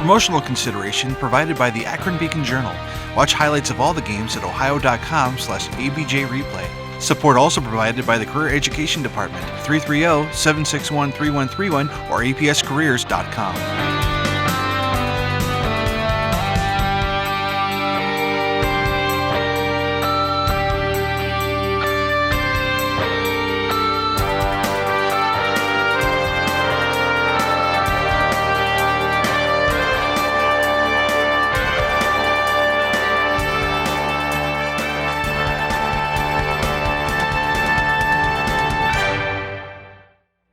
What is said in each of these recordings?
Promotional consideration provided by the Akron Beacon Journal. Watch highlights of all the games at ohio.com/abjreplay. Support also provided by the Career Education Department, 330-761-3131 or apscareers.com.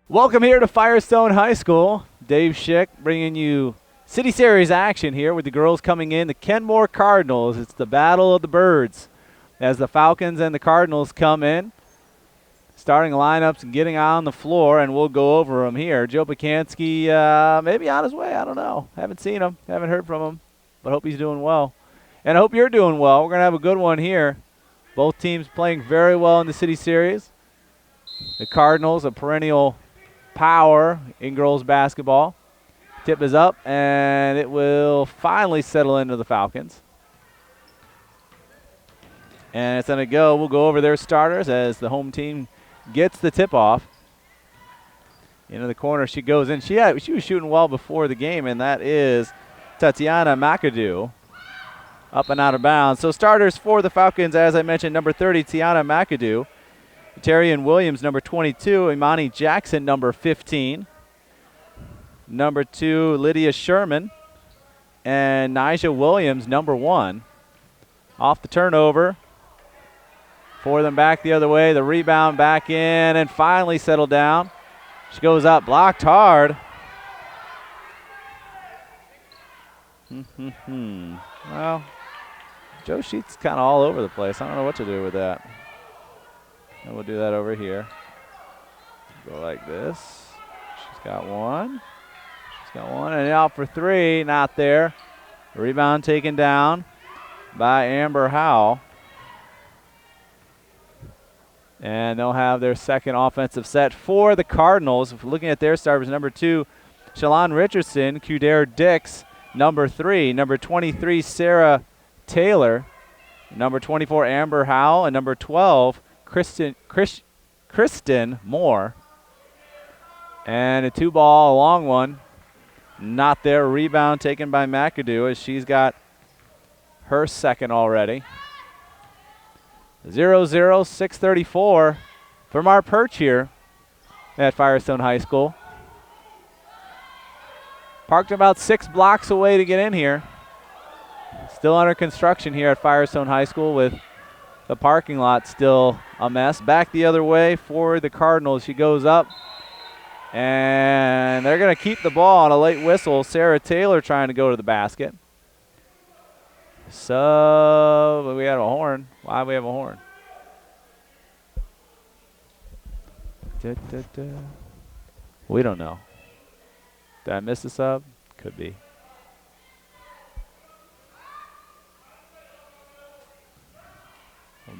Welcome here to Firestone High School. Dave Schick bringing you City Series action here with the girls coming in. The Kenmore Cardinals. It's the Battle of the Birds as the Falcons and the Cardinals come in. Starting lineups and getting on the floor, and we'll go over them here. Joe Pacansky maybe on his way. I don't know. Haven't seen him. Haven't heard from him, but hope he's doing well. And I hope you're doing well. We're going to have a good one here. Both teams playing very well in the City Series. The Cardinals, a perennial power in girls basketball. Tip is up, and it will finally settle into the Falcons. And it's going to go. We'll go over their starters as the home team gets the tip off. Into the corner she goes in. She was shooting well before the game, and that is Tatiana McAdoo. Up and out of bounds. So starters for the Falcons, as I mentioned, number 30, Tiana McAdoo. Terrian Williams, number 22. Imani Jackson, number 15. Number 2, Lydia Sherman. And Nija Williams, number 1. Off the turnover. For them back the other way. The rebound back in and finally settled down. She goes up, blocked hard. Well, Joe Sheets kind of all over the place. I don't know what to do with that. And we'll do that over here. Go like this. She's got one. She's got one. And out for 3. Not there. Rebound taken down by Amber Howell. And they'll have their second offensive set for the Cardinals. If we're looking at their starters, number 2, Shalon Richardson. Kudare Dix, number 3. Number 23, Sarah Taylor. Number 24, Amber Howell. And number 12, Kristen Moore. And a 2-ball, a long one. Not there. Rebound taken by McAdoo as she's got her second already. 0-0, 6:34 from our perch here at Firestone High School. Parked about 6 blocks away to get in here. Still under construction here at Firestone High School with the parking lot still a mess. Back the other way for the Cardinals. She goes up, and they're going to keep the ball on a late whistle. Sarah Taylor trying to go to the basket. So we have a horn. Why do we have a horn? We don't know. Did I miss a sub? Could be.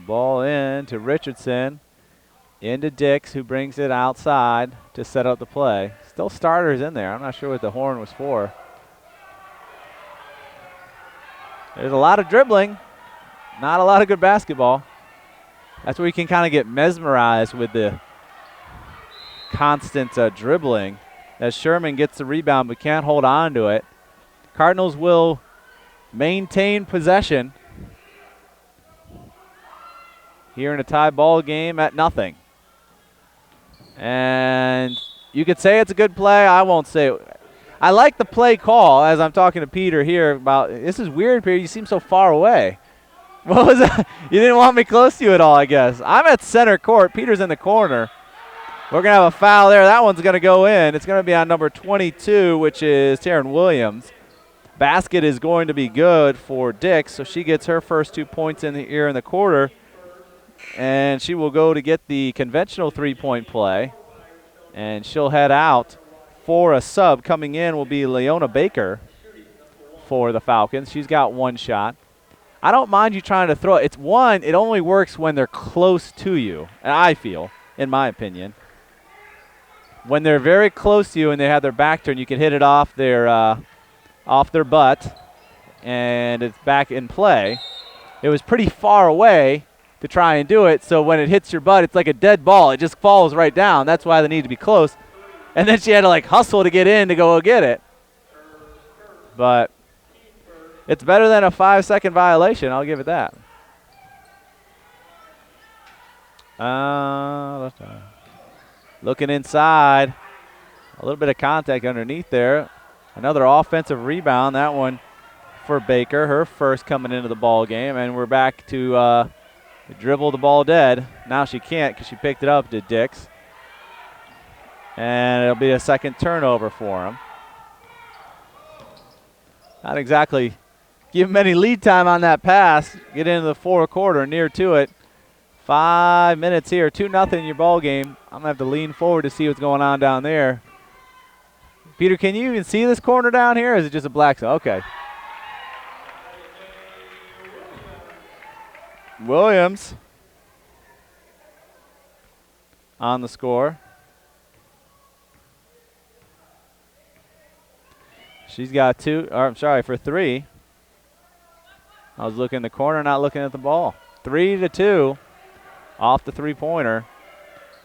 Ball in to Richardson. Into Dix, who brings it outside to set up the play. Still starters in there. I'm not sure what the horn was for. There's a lot of dribbling. Not a lot of good basketball. That's where you can kind of get mesmerized with the constant dribbling. As Sherman gets the rebound but can't hold on to it. Cardinals will maintain possession here in a tie ball game at nothing. And you could say it's a good play. I won't say it. I like the play call as I'm talking to Peter here about, this is weird, Peter. You seem so far away. What was that? You didn't want me close to you at all, I guess. I'm at center court. Peter's in the corner. We're going to have a foul there. That one's going to go in. It's going to be on number 22, which is Taryn Williams. Basket is going to be good for Dix, so she gets her first 2 points in the quarter. And she will go to get the conventional three-point play. And she'll head out for a sub. Coming in will be Leona Baker for the Falcons. She's got one shot. I don't mind you trying to throw it. It's one, it only works when they're close to you, and I feel, in my opinion. When they're very close to you and they have their back turned, you can hit it off their off their butt, and it's back in play. It was pretty far away to try and do it, so when it hits your butt, it's like a dead ball. It just falls right down. That's why they need to be close. And then she had to, like, hustle to get in to go get it. But it's better than a 5-second violation. I'll give it that. Looking inside. A little bit of contact underneath there. Another offensive rebound. That one for Baker. Her first coming into the ball game. And we're back to dribble the ball dead. Now she can't because she picked it up to Dix. And it'll be a second turnover for him. Not exactly give him any lead time on that pass. Get into the fourth quarter, near to it. 5 minutes here, 2-0 your ball game. I'm going to have to lean forward to see what's going on down there. Peter, can you even see this corner down here, or is it just a black zone? Okay. Williams on the score. She's got for 3. I was looking in the corner, not looking at the ball. 3-2 off the three-pointer.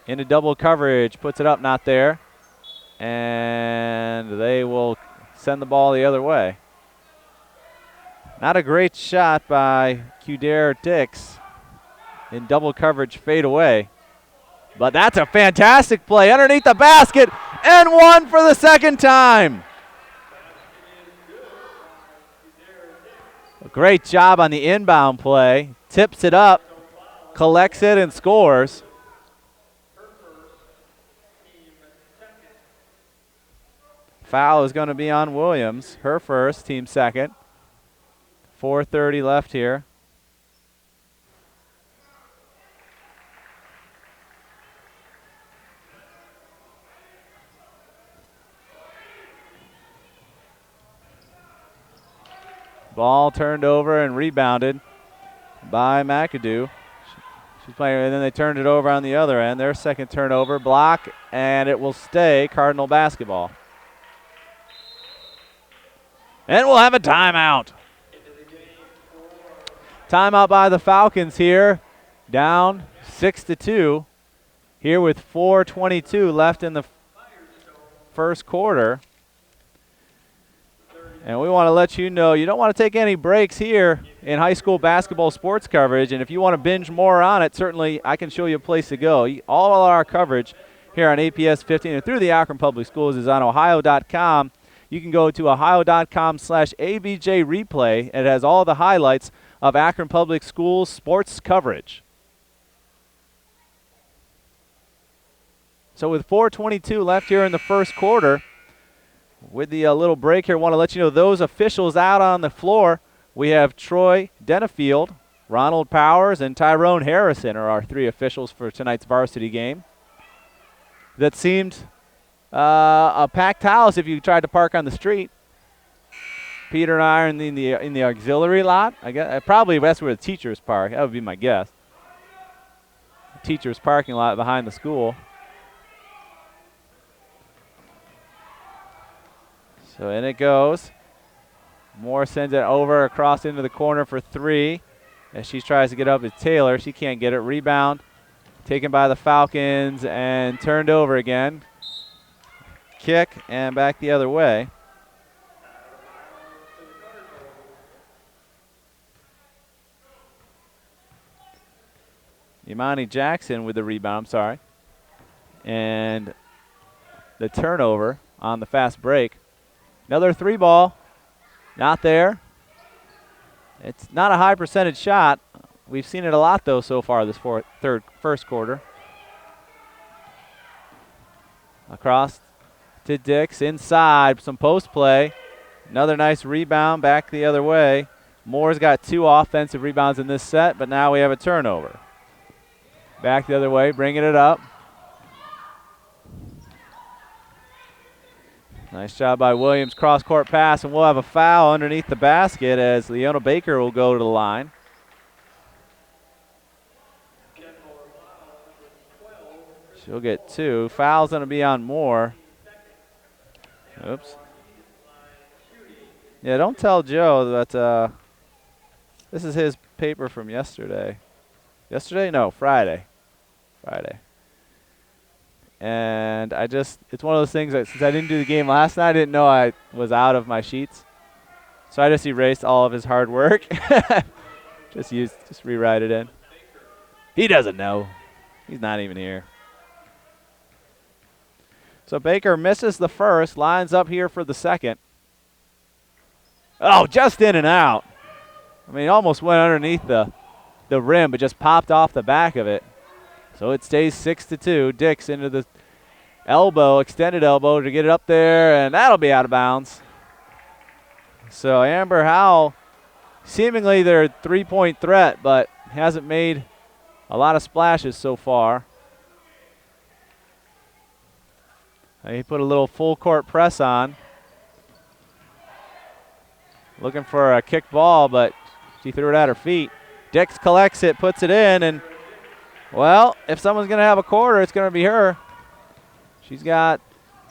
Into double coverage, puts it up, not there. And they will send the ball the other way. Not a great shot by Kudare Dix in double coverage fade away. But that's a fantastic play underneath the basket, and one for the second time. A great job on the inbound play. Tips it up, collects it, and scores. Foul is going to be on Williams. Her first, team second. 4:30 left here. Ball turned over and rebounded by McAdoo. She's playing, and then they turned it over on the other end. Their second turnover, block, and it will stay Cardinal basketball. And we'll have a timeout. Timeout by the Falcons here, down 6-2. Here with 4:22 left in the first quarter. And we want to let you know you don't want to take any breaks here in high school basketball sports coverage. And if you want to binge more on it, certainly I can show you a place to go. All of our coverage here on APS 15 and through the Akron Public Schools is on ohio.com. You can go to ohio.com/ABJ replay. It has all the highlights of Akron Public Schools sports coverage. So with 4:22 left here in the first quarter, with the little break here, I want to let you know those officials out on the floor. We have Troy Denefield, Ronald Powers, and Tyrone Harrison are our 3 officials for tonight's varsity game. That seemed a packed house if you tried to park on the street. Peter and I are in the auxiliary lot. I guess probably that's where the teachers park. That would be my guess. The teachers' parking lot behind the school. So in it goes. Moore sends it over across into the corner for 3. As she tries to get up to Taylor, she can't get it. Rebound taken by the Falcons and turned over again. Kick and back the other way. Imani Jackson with the rebound, and the turnover on the fast break. Another 3 ball, not there. It's not a high percentage shot. We've seen it a lot though so far this first quarter. Across to Dix, inside, some post play. Another nice rebound back the other way. Moore's got 2 offensive rebounds in this set, but now we have a turnover. Back the other way, bringing it up. Nice job by Williams, cross-court pass, and we'll have a foul underneath the basket as Leona Baker will go to the line. She'll get 2. Foul's going to be on Moore. Oops. Yeah, don't tell Joe that this is his paper from yesterday. Yesterday? No, Friday. Friday. And it's one of those things that since I didn't do the game last night, I didn't know I was out of my sheets. So I just erased all of his hard work. just rewrite it in. He doesn't know. He's not even here. So Baker misses the first, lines up here for the second. Oh, just in and out. I mean, almost went underneath the rim, but just popped off the back of it. So it stays 6-2. Dix into the elbow, extended elbow to get it up there, and that'll be out of bounds. So Amber Howell, seemingly their three-point threat, but hasn't made a lot of splashes so far. He put a little full court press on. Looking for a kick ball, but she threw it at her feet. Dix collects it, puts it in, and, well, if someone's going to have a quarter, it's going to be her. She's got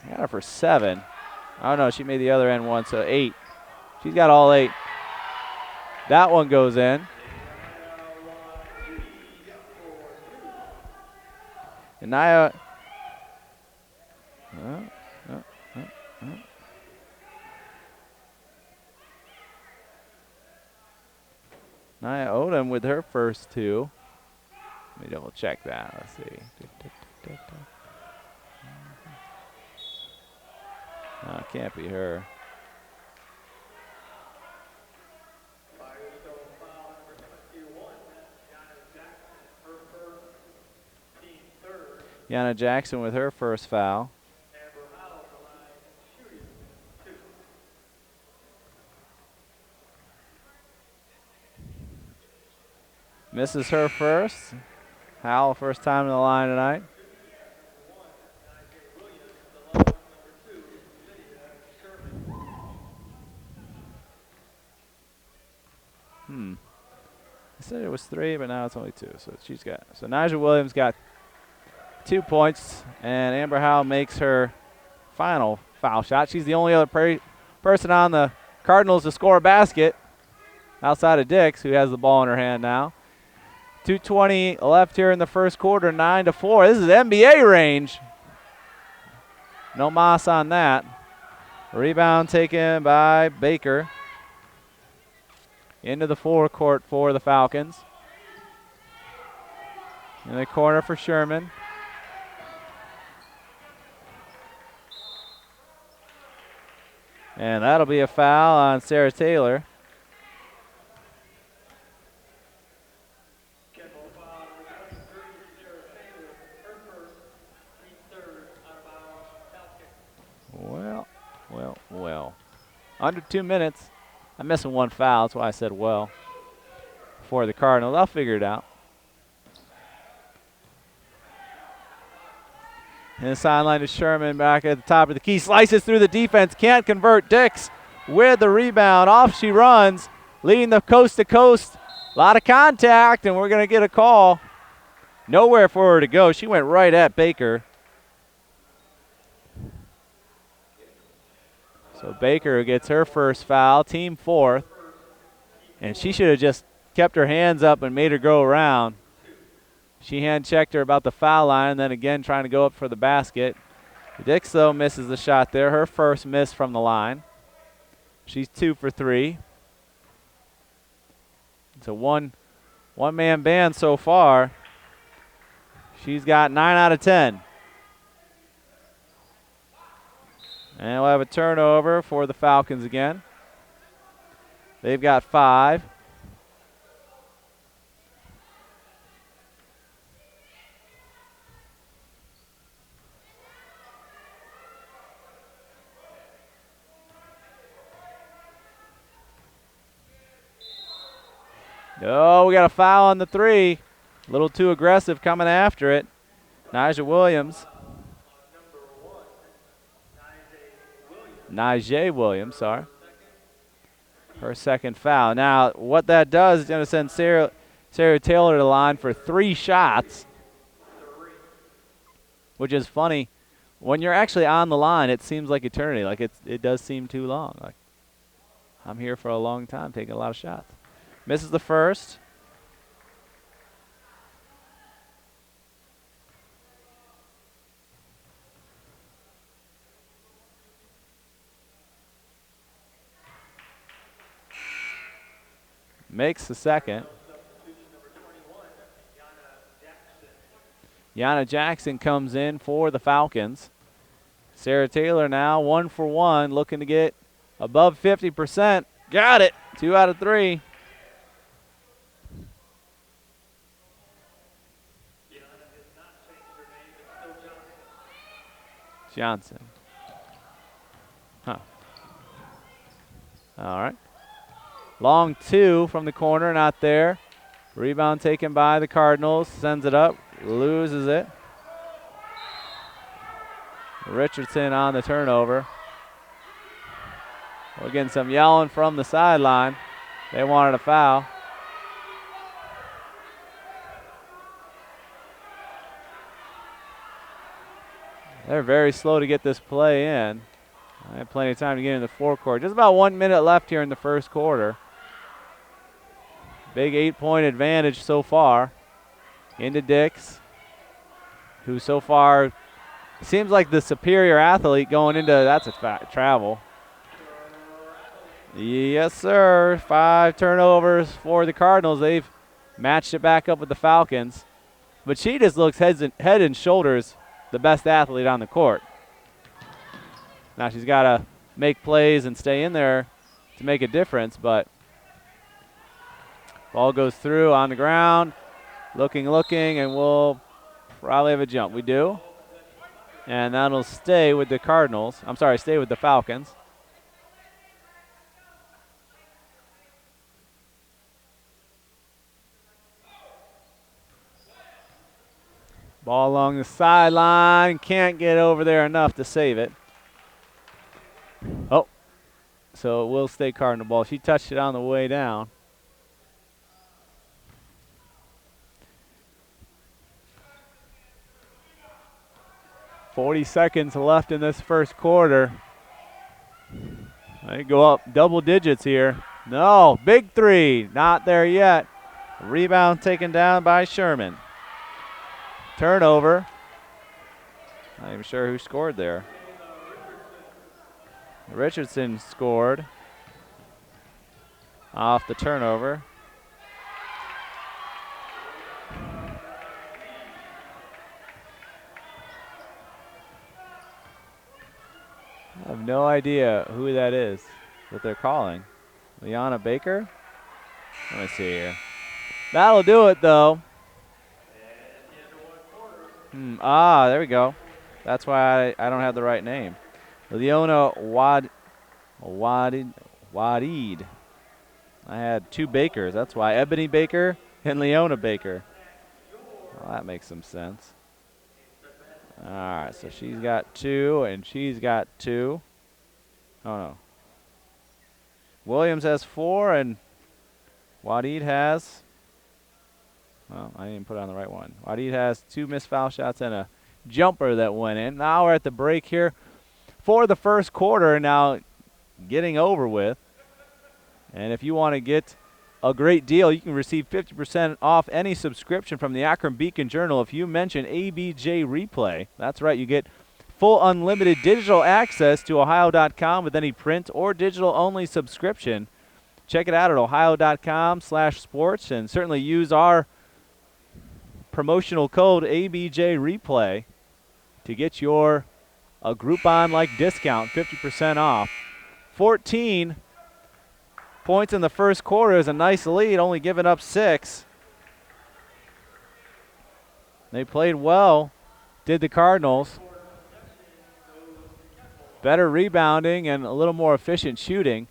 her for 7. Oh, no, she made the other end 1, so 8. She's got all 8. That one goes in. And Nia, Nia Odom with her first 2. Let me double check that. Let's see. No, it can't be her. Yana Jackson with her first foul. Misses her first. Howell, first time in the line tonight. I said it was 3, but now it's only 2. So so Nigel Williams got 2 points, and Amber Howell makes her final foul shot. She's the only other person on the Cardinals to score a basket outside of Dix, who has the ball in her hand now. 2:20 left here in the first quarter, 9-4. This is NBA range. No moss on that. Rebound taken by Baker. Into the forecourt for the Falcons. In the corner for Sherman. And that'll be a foul on Sarah Taylor. Well. Under 2 minutes. I'm missing one foul. That's why I said well. For the Cardinals. I'll figure it out. And the sideline is Sherman back at the top of the key. Slices through the defense. Can't convert. Dix with the rebound. Off she runs. Leading the coast to coast. A lot of contact, and we're going to get a call. Nowhere for her to go. She went right at Baker. So Baker gets her first foul, team 4th. And she should have just kept her hands up and made her go around. She hand-checked her about the foul line, and then again trying to go up for the basket. Dix, though, misses the shot there. Her first miss from the line. She's 2 for 3. It's a one-man band so far. She's got 9 out of 10. And we'll have a turnover for the Falcons again. They've got 5. Oh, we got a foul on the 3. A little too aggressive coming after it. Nigel Williams. Najee Williams, sorry. Her second foul. Now, what that does is going to send Sarah Taylor to the line for 3 shots, which is funny. When you're actually on the line, it seems like eternity. Like it does seem too long. Like I'm here for a long time, taking a lot of shots. Misses the first. Makes the second. Yana Jackson comes in for the Falcons. Sarah Taylor now 1 for 1, looking to get above 50%. Got it. 2 out of 3. Johnson. Huh. All right. Long 2 from the corner, not there. Rebound taken by the Cardinals. Sends it up, loses it. Richardson on the turnover. We're getting some yelling from the sideline. They wanted a foul. They're very slow to get this play in. I had plenty of time to get in the forecourt. Just about 1 minute left here in the first quarter. Big 8-point advantage so far. Into Dix, who so far seems like the superior athlete going into, that's a travel. Yes, sir. 5 turnovers for the Cardinals. They've matched it back up with the Falcons. But she just looks head and shoulders the best athlete on the court. Now she's got to make plays and stay in there to make a difference, but ball goes through on the ground. Looking, and we'll probably have a jump. We do. And that'll stay with the Cardinals. I'm sorry, stay with the Falcons. Ball along the sideline. Can't get over there enough to save it. Oh, so it will stay Cardinal ball. She touched it on the way down. $40 left in this first quarter. They go up double digits here. No, big 3, not there yet. Rebound taken down by Sherman. Turnover. Not even sure who scored there. Richardson scored off the turnover. I have no idea who that is that they're calling. Liana Baker? Let me see here. That'll do it, though. There we go. That's why I don't have the right name. Leona Wadid. I had 2 Bakers. That's why. Ebony Baker and Leona Baker. Well, that makes some sense. All right, so she's got 2, and she's got 2. Oh, no. Williams has 4, and Wadid has, well, I didn't put it on the right one. Wadid has 2 missed foul shots and a jumper that went in. Now we're at the break here for the first quarter, now getting over with. And if you want to get a great deal, you can receive 50% off any subscription from the Akron Beacon Journal if you mention ABJ Replay. That's right, you get full unlimited digital access to Ohio.com with any print or digital-only subscription. Check it out at Ohio.com/sports and certainly use our promotional code ABJ Replay to get your a Groupon-like discount, 50% off. 14 points in the first quarter is a nice lead, only giving up 6. They played well, did the Cardinals. Better rebounding and a little more efficient shooting.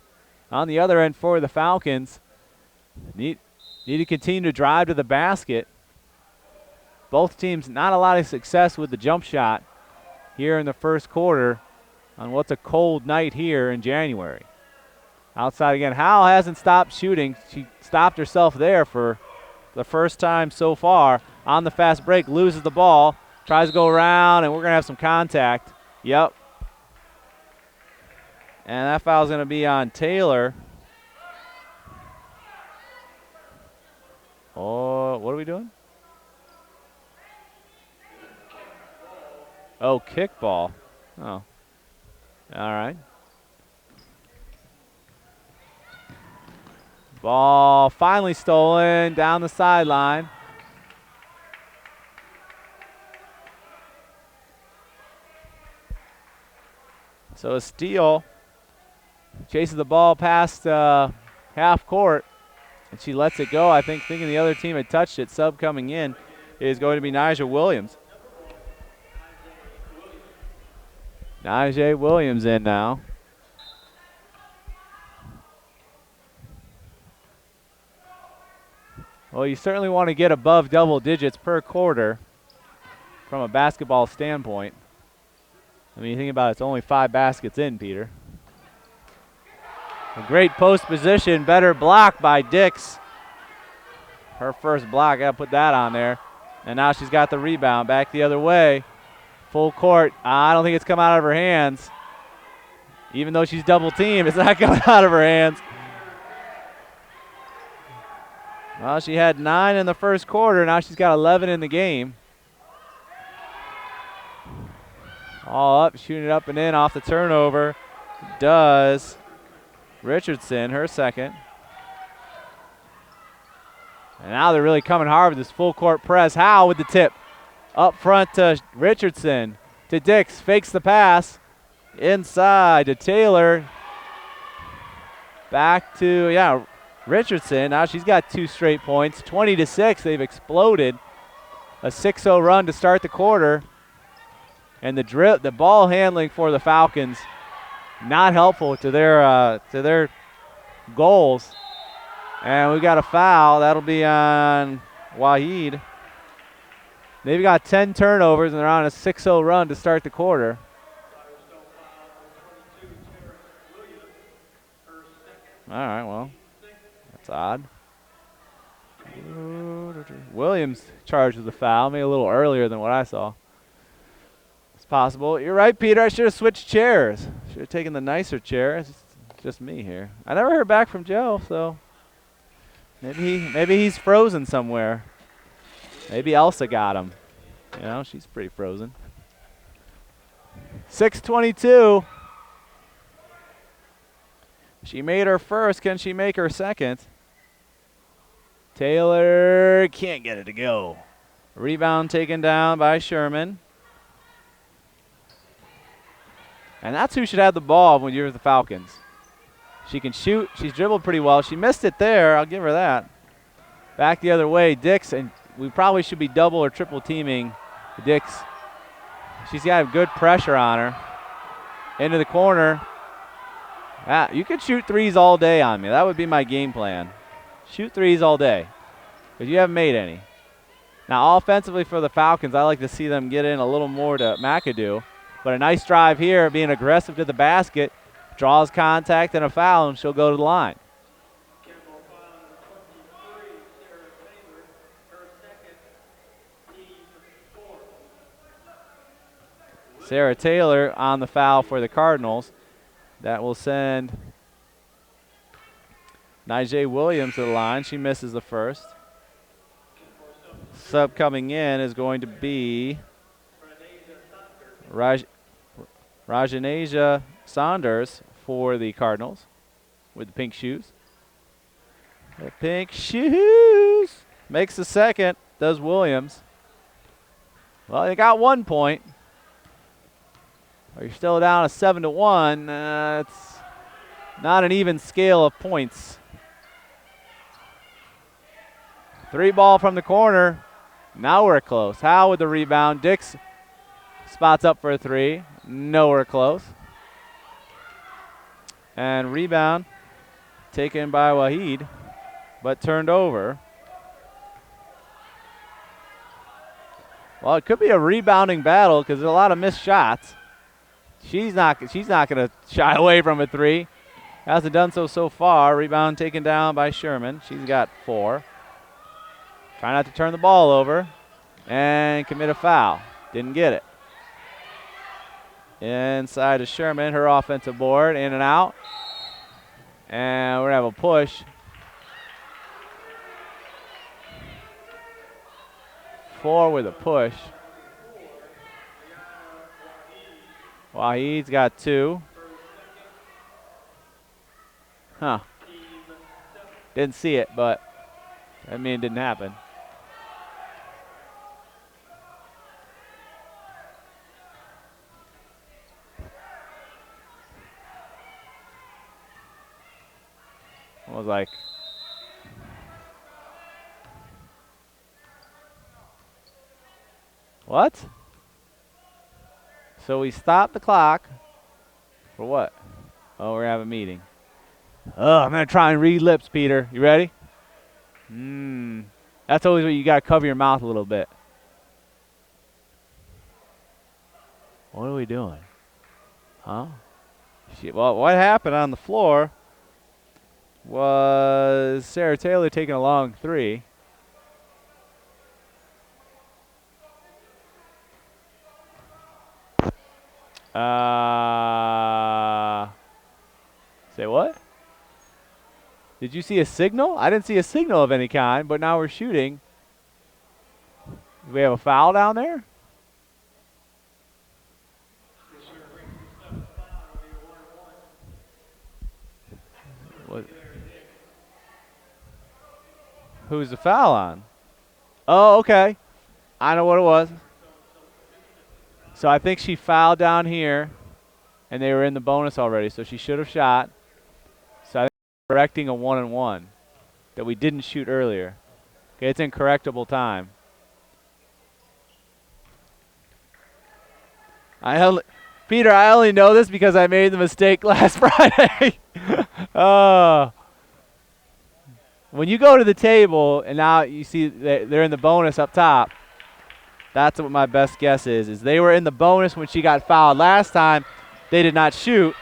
On the other end for the Falcons, need to continue to drive to the basket. Both teams not a lot of success with the jump shot here in the first quarter on what's a cold night here in January. Outside again, Howell hasn't stopped shooting. She stopped herself there for the first time so far. On the fast break, loses the ball, tries to go around, and we're going to have some contact. Yep. And that foul's going to be on Taylor. Oh, what are we doing? Oh, kickball. Oh. All right. Ball finally stolen down the sideline. So a steal. Chases the ball past half court, and she lets it go. I think thinking the other team had touched it. Sub coming in is going to be Nyjah Williams. Nyjah Williams in now. Well, you certainly want to get above double digits per quarter from a basketball standpoint. I mean, you think about it, it's only 5 baskets in, Peter. A great post position, better block by Dix. Her first block, got to put that on there. And now she's got the rebound back the other way. Full court. I don't think it's come out of her hands. Even though she's double teamed, it's not coming out of her hands. Well, she had 9 in the first quarter. Now she's got 11 in the game. All up, shooting it up and in off the turnover. Does Richardson, her second. And now they're really coming hard with this full court press. Howe with the tip. Up front to Richardson. To Dix, fakes the pass. Inside to Taylor. Back to, Richardson. Now she's got 2 straight points. 20-6, they've exploded. A 6-0 run to start the quarter. And the ball handling for the Falcons not helpful to their goals. And we got a foul. That'll be on Waheed. They've got 10 turnovers, and they're on a 6-0 run to start the quarter. All right, well, that's odd. Williams charged with the foul, maybe a little earlier than what I saw. It's possible. You're right, Peter. I should have switched chairs. Should have taken the nicer chair. It's just me here. I never heard back from Joe, so maybe he's frozen somewhere. Maybe Elsa got him. You know, she's pretty frozen. 6:22. She made her first. Can she make her second? Taylor can't get it to go. Rebound taken down by Sherman. And that's who should have the ball when you're the Falcons. She can shoot. She's dribbled pretty well. She missed it there. I'll give her that. Back the other way, Dix, and we probably should be double or triple teaming Dix. She's got good pressure on her. Into the corner. You could shoot threes all day on me. That would be my game plan. Shoot threes all day, because you haven't made any. Now, offensively for the Falcons, I like to see them get in a little more to McAdoo. But a nice drive here, being aggressive to the basket, draws contact and a foul, and she'll go to the line. Sarah Taylor on the foul for the Cardinals. That will send Nyjah Williams to the line. She misses the first. Sub coming in is going to be Rajanasia Saunders for the Cardinals with the pink shoes. The pink shoes. Makes the second, does Williams. Well, they got 1 point. You're still down a 7-1. It's not an even scale of points. 3 ball from the corner. Now we're close. Howe with the rebound. Dix spots up for a 3. Nowhere close. And rebound taken by Waheed, but turned over. Well, it could be a rebounding battle because there's a lot of missed shots. She's not going to shy away from a 3. Hasn't done so far. Rebound taken down by Sherman. She's got 4. Try not to turn the ball over and commit a foul. Didn't get it. Inside to Sherman, her offensive board, in and out. And we're going to have a push. 4 with a push. Wahid's got 2. Huh. Didn't see it, but I mean, it didn't happen. I was like, what? So we stopped the clock. For what? Oh, we're having a meeting. Oh, I'm going to try and read lips, Peter. You ready? That's always what you got to cover your mouth a little bit. What are we doing? Huh? Shit. Well, what happened on the floor was Sarah Taylor taking a long 3. Say what? Did you see a signal? I didn't see a signal of any kind, but now we're shooting. Do we have a foul down there? What? Who's the foul on? Oh, okay. I know what it was. So I think she fouled down here, and they were in the bonus already, so she should have shot. So I think we're correcting a 1-and-1 that we didn't shoot earlier. Okay, it's in correctable time. Peter, I only know this because I made the mistake last Friday. When you go to the table and now you see they're in the bonus up top, that's what my best guess is they were in the bonus when she got fouled last time. They did not shoot.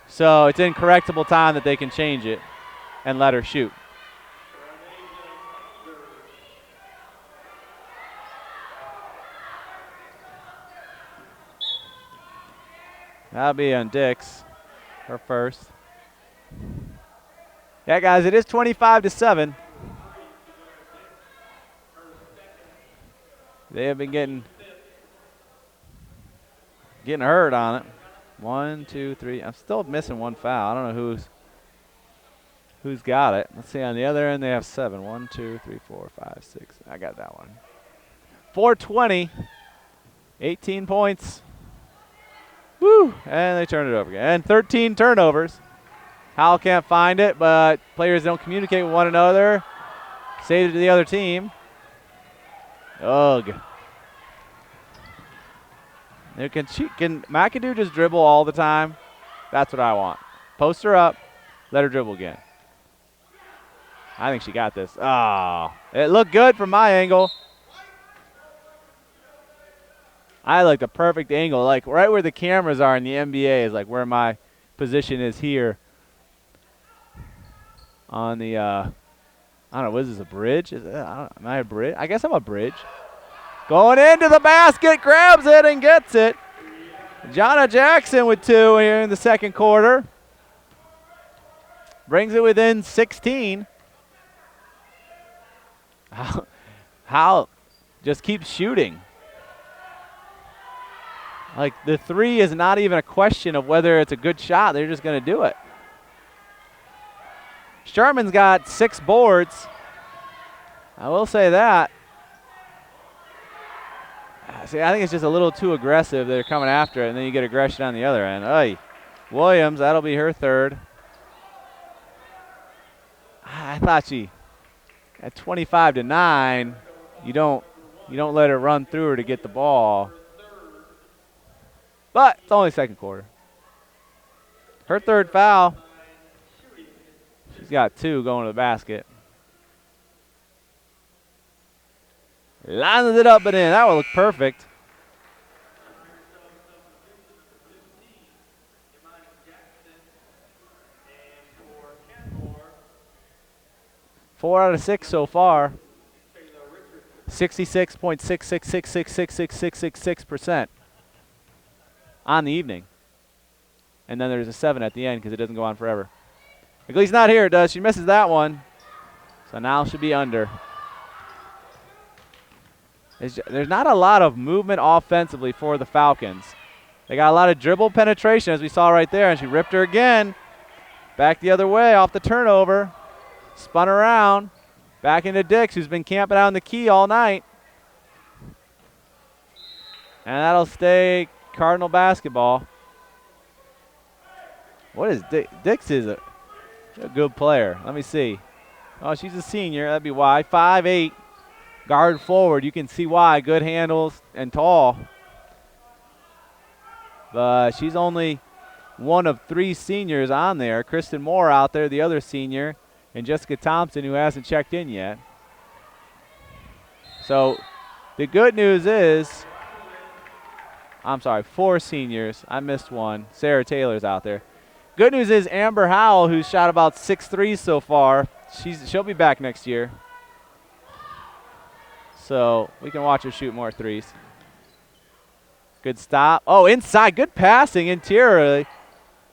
So it's in correctable time that they can change it and let her shoot. That'll be on Dix, her first. Yeah, guys, it is 25-7. They have been getting hurt on it. 1, 2, 3. I'm still missing one foul. I don't know who's got it. Let's see. On the other end, they have 7. 1, 2, 3, 4, 5, 6. I got that one. 420. 18 points. Woo! And they turn it over again. And 13 turnovers. Howell can't find it, but players don't communicate with one another. Save it to the other team. Ugh. Can McAdoo just dribble all the time? That's what I want. Post her up. Let her dribble again. I think she got this. Oh, it looked good from my angle. I like the perfect angle. Like right where the cameras are in the NBA is like where my position is here. On the, I don't know, what is this, a bridge? Am I a bridge? I guess I'm a bridge. Going into the basket, grabs it and gets it. Jonna Jackson with 2 here in the second quarter. Brings it within 16. How just keeps shooting. Like the 3 is not even a question of whether it's a good shot. They're just going to do it. Sherman's got 6 boards. I will say that. See, I think it's just a little too aggressive. They're coming after it, and then you get aggression on the other end. Oy. Williams, that'll be her 3rd. I thought she, at 25-9, you don't let her run through her to get the ball. But it's only second quarter. Her 3rd foul. She's got 2 going to the basket. Lines it up and in. That would look perfect. Four out of 6 so far. 66.66666666% on the evening. And then there's a 7 at the end because it doesn't go on forever. At least not here it does. She misses that one. So now she'll be under. There's not a lot of movement offensively for the Falcons. They got a lot of dribble penetration, as we saw right there, and she ripped her again. Back the other way off the turnover. Spun around. Back into Dix, who's been camping out in the key all night. And that'll stay Cardinal basketball. What is Dix is a good player. Let me see. Oh, she's a senior. That'd be why. 5'8", guard forward. You can see why. Good handles and tall. But she's only one of 3 seniors on there. Kristen Moore out there, the other senior, and Jessica Thompson, who hasn't checked in yet. So the good news is, I'm sorry, 4 seniors. I missed one. Sarah Taylor's out there. Good news is Amber Howell, who's shot about 6 threes so far, she'll be back next year. So we can watch her shoot more threes. Good stop. Oh, inside. Good passing interiorly.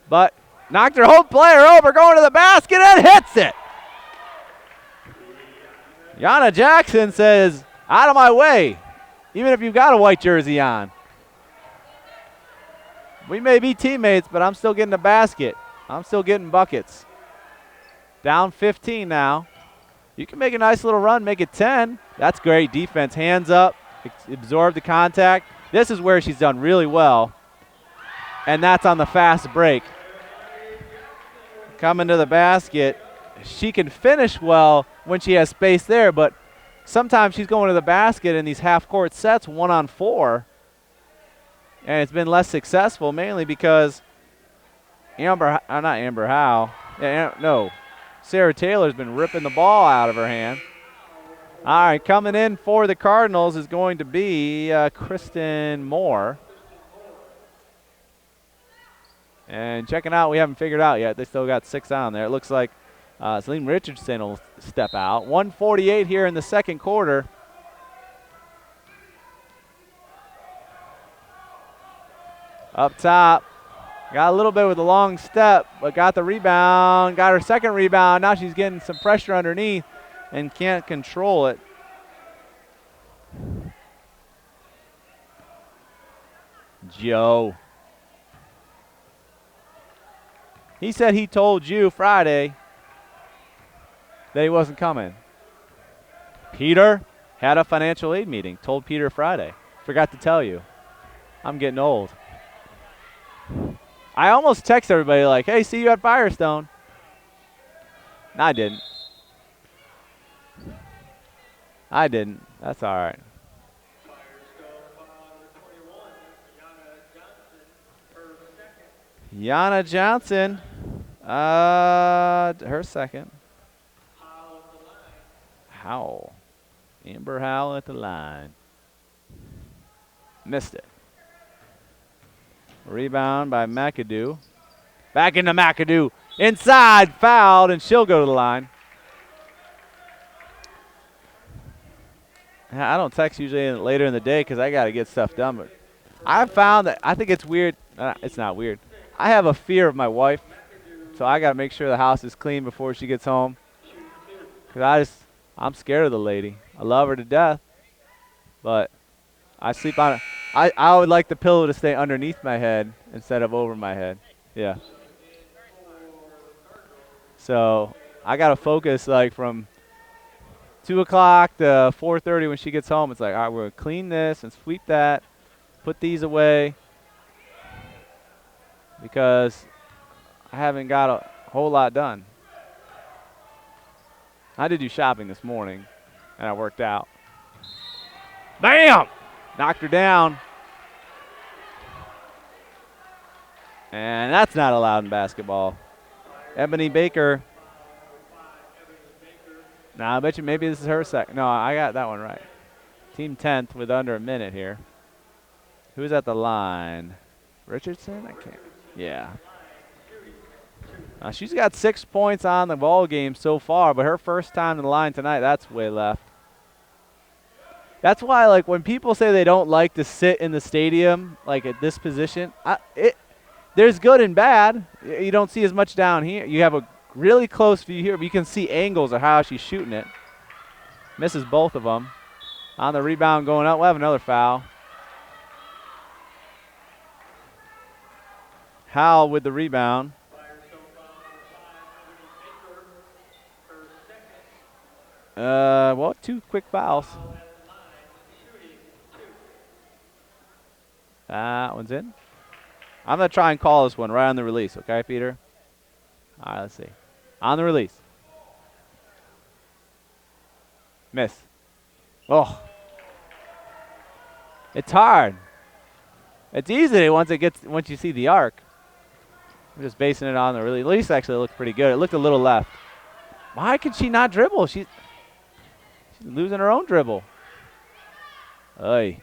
But knocked her whole player over, going to the basket and hits it. Yana Jackson says, out of my way, even if you've got a white jersey on. We may be teammates, but I'm still getting a basket. I'm still getting buckets. Down 15 now. You can make a nice little run, make it 10. That's great defense. Hands up, absorb the contact. This is where she's done really well. And that's on the fast break. Coming to the basket. She can finish well when she has space there, but sometimes she's going to the basket in these half-court sets 1-on-4. And it's been less successful, mainly because Sarah Taylor's been ripping the ball out of her hand. All right, coming in for the Cardinals is going to be Kristen Moore. And checking out, we haven't figured out yet. They still got 6 on there. It looks like Celine Richardson will step out. 1:48 here in the second quarter. Up top, got a little bit with a long step, but got the rebound, got her second rebound. Now she's getting some pressure underneath and can't control it. Joe. He said he told you Friday that he wasn't coming. Peter had a financial aid meeting, told Peter Friday. Forgot to tell you. I'm getting old. I almost text everybody like, hey, see you at Firestone. No, I didn't. That's all right. Yana Johnson, her second. Howell. Amber Howell at the line. Missed it. Rebound by McAdoo. Back into McAdoo. Inside, fouled, and she'll go to the line. I don't text usually later in the day because I got to get stuff done. But I found that I think it's weird. It's not weird. I have a fear of my wife, so I got to make sure the house is clean before she gets home. Because I'm scared of the lady. I love her to death, but I sleep on it. I would like the pillow to stay underneath my head instead of over my head. Yeah. So I got to focus like from 2 o'clock to 4:30 when she gets home. It's like, all right, we're going to clean this and sweep that, put these away, because I haven't got a whole lot done. I did do shopping this morning, and I worked out. Bam! Knocked her down. And that's not allowed in basketball. Ebony Baker. Nah, I bet you maybe this is her second. No, I got that one right. Team 10th with under a minute here. Who's at the line? Richardson? I can't. Yeah. She's got 6 points on the ball game so far, but her first time in the line tonight, that's way left. That's why, like, when people say they don't like to sit in the stadium, like at this position, there's good and bad. You don't see as much down here. You have a really close view here, but you can see angles of how she's shooting it. Misses both of them. On the rebound going up, we'll have another foul. Howell with the rebound. Well, 2 quick fouls. That one's in. I'm going to try and call this one right on the release, okay, Peter? All right, let's see. On the release. Miss. Oh. It's hard. It's easy once you see the arc. I'm just basing it on the release. Release actually looked pretty good. It looked a little left. Why could she not dribble? She's losing her own dribble. Oy.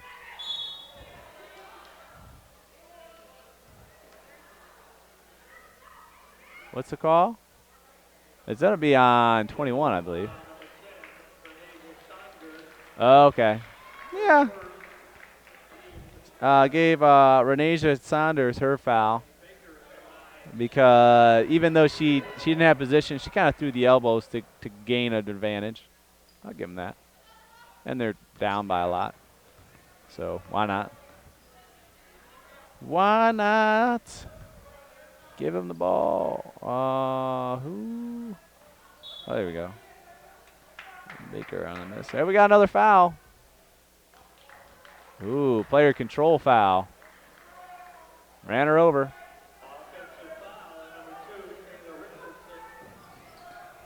What's the call? It's going to be on 21, I believe. Okay. Yeah. Gave Renasia Saunders her foul because even though she didn't have position, she kind of threw the elbows to gain an advantage. I'll give them that. And they're down by a lot. So why not? Why not? Give him the ball. Who? Oh, there we go. Baker on the miss. There we got another foul. Ooh, player control foul. Ran her over.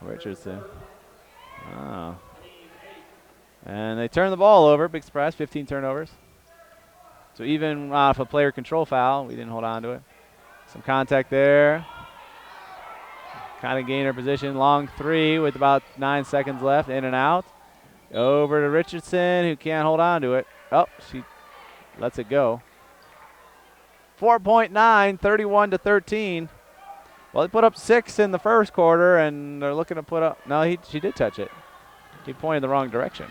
Richardson. Oh. And they turn the ball over. Big surprise, 15 turnovers. So even off a player control foul, we didn't hold on to it. Some contact there. Kind of gained her position. Long 3 with about 9 seconds left. In and out. Over to Richardson, who can't hold on to it. Oh, she lets it go. 4.9, 31-13. Well, they put up 6 in the first quarter, and they're looking to put up. No, she did touch it. He pointed the wrong direction.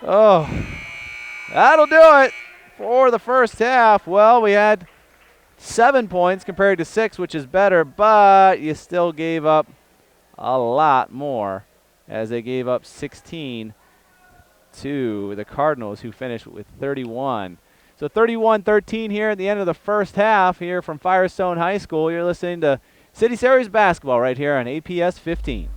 Oh, that'll do it for the first half. Well, we had 7 points compared to 6, which is better, but you still gave up a lot more as they gave up 16 to the Cardinals, who finished with 31. So 31-13 here at the end of the first half here from Firestone High School. You're listening to City Series basketball right here on APS 15.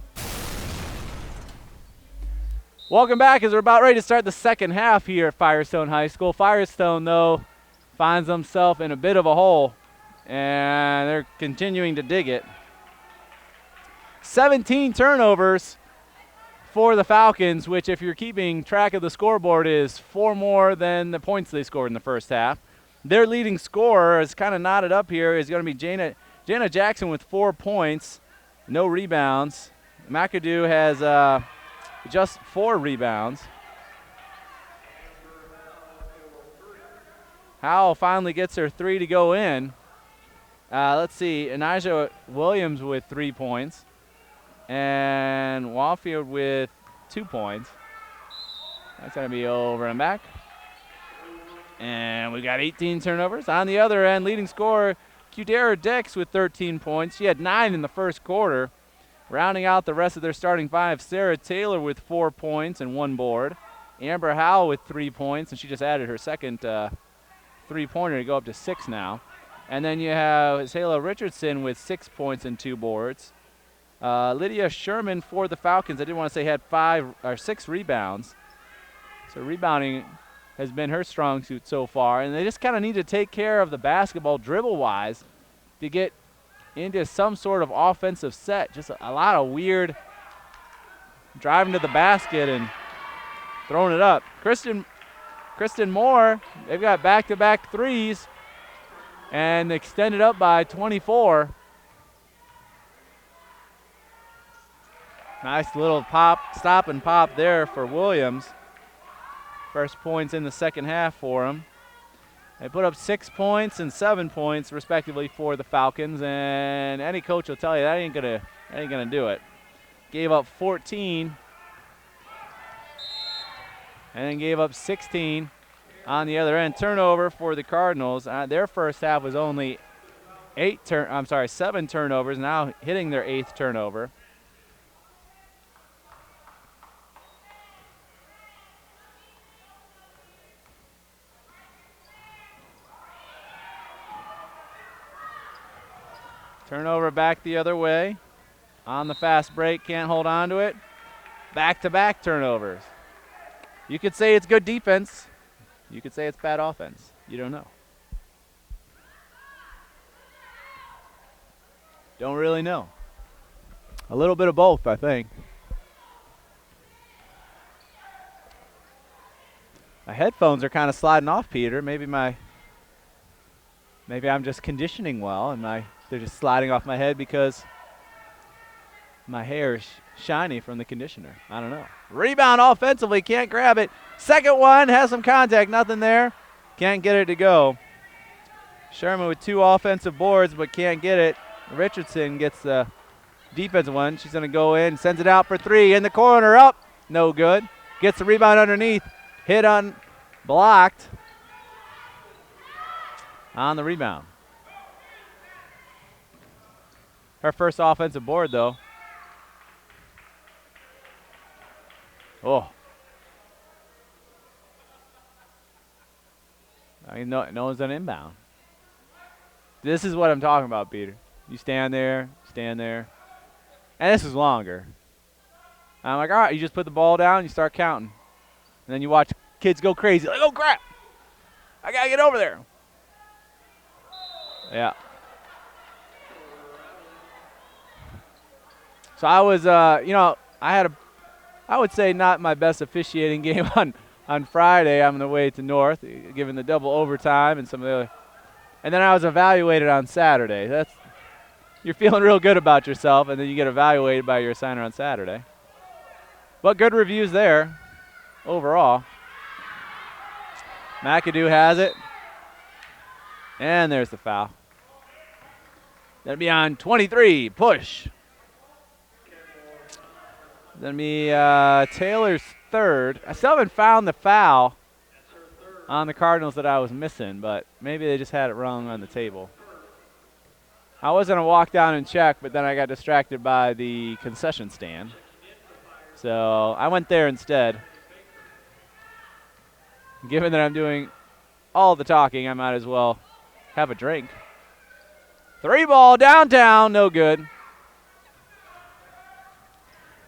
Welcome back as we're about ready to start the second half here at Firestone High School. Firestone, though, finds themselves in a bit of a hole, and they're continuing to dig it. 17 turnovers for the Falcons, which, if you're keeping track of the scoreboard, is 4 more than the points they scored in the first half. Their leading scorer is kind of knotted up here is going to be Jana Jackson with 4 points, no rebounds. McAdoo has just 4 rebounds. Howell finally gets her 3 to go in. Let's see, Anijah Williams with 3 points. And Walfield with 2 points. That's going to be over and back. And we got 18 turnovers. On the other end, leading scorer, Qdera Dix with 13 points. She had 9 in the first quarter. Rounding out the rest of their starting 5, Sarah Taylor with 4 points and 1 board. Amber Howell with 3 points, and she just added her second three-pointer to go up to 6 now. And then you have Zayla Richardson with 6 points and 2 boards. Lydia Sherman for the Falcons, I did want to say, had 5 or 6 rebounds. So rebounding has been her strong suit so far. And they just kind of need to take care of the basketball dribble-wise to get into some sort of offensive set. Just a lot of weird driving to the basket and throwing it up. Kristen Moore, they've got back-to-back threes and extended up by 24. Nice little pop, stop and pop there for Williams. First points in the second half for him. They put up 6 points and 7 points respectively for the Falcons, and any coach will tell you that ain't gonna do it. Gave up 14 and then gave up 16 on the other end. Turnover for the Cardinals. Their first half was only 7 turnovers, now hitting their 8th turnover. Turnover back the other way. On the fast break, can't hold on to it. Back-to-back turnovers. You could say it's good defense. You could say it's bad offense. You don't know. Don't really know. A little bit of both, I think. My headphones are kind of sliding off, Peter. Maybe I'm just conditioning well, and they're just sliding off my head because my hair is shiny from the conditioner. I don't know. Rebound offensively, can't grab it. Second one, has some contact, nothing there. Can't get it to go. Sherman with 2 offensive boards, but can't get it. Richardson gets the defensive one. She's going to go in, sends it out for 3. In the corner, up. No good. Gets the rebound underneath. Hit on, blocked. On the rebound. Her first offensive board, though. Oh. I mean, no one's done inbound. This is what I'm talking about, Peter. You stand there. And this is longer. I'm like, all right, you just put the ball down, you start counting. And then you watch kids go crazy. Like, oh, crap. I got to get over there. Yeah. So I was, I would say not my best officiating game on Friday. I'm on the way to North, given the double overtime and some of the other. And then I was evaluated on Saturday. You're feeling real good about yourself, and then you get evaluated by your assigner on Saturday. But good reviews there overall. McAdoo has it. And there's the foul. That'll be on 23, push. That'll be Taylor's third. I still haven't found the foul on the Cardinals that I was missing, but maybe they just had it wrong on the table. I was going to walk down and check, but then I got distracted by the concession stand. So I went there instead. Given that I'm doing all the talking, I might as well have a drink. 3 ball downtown, no good.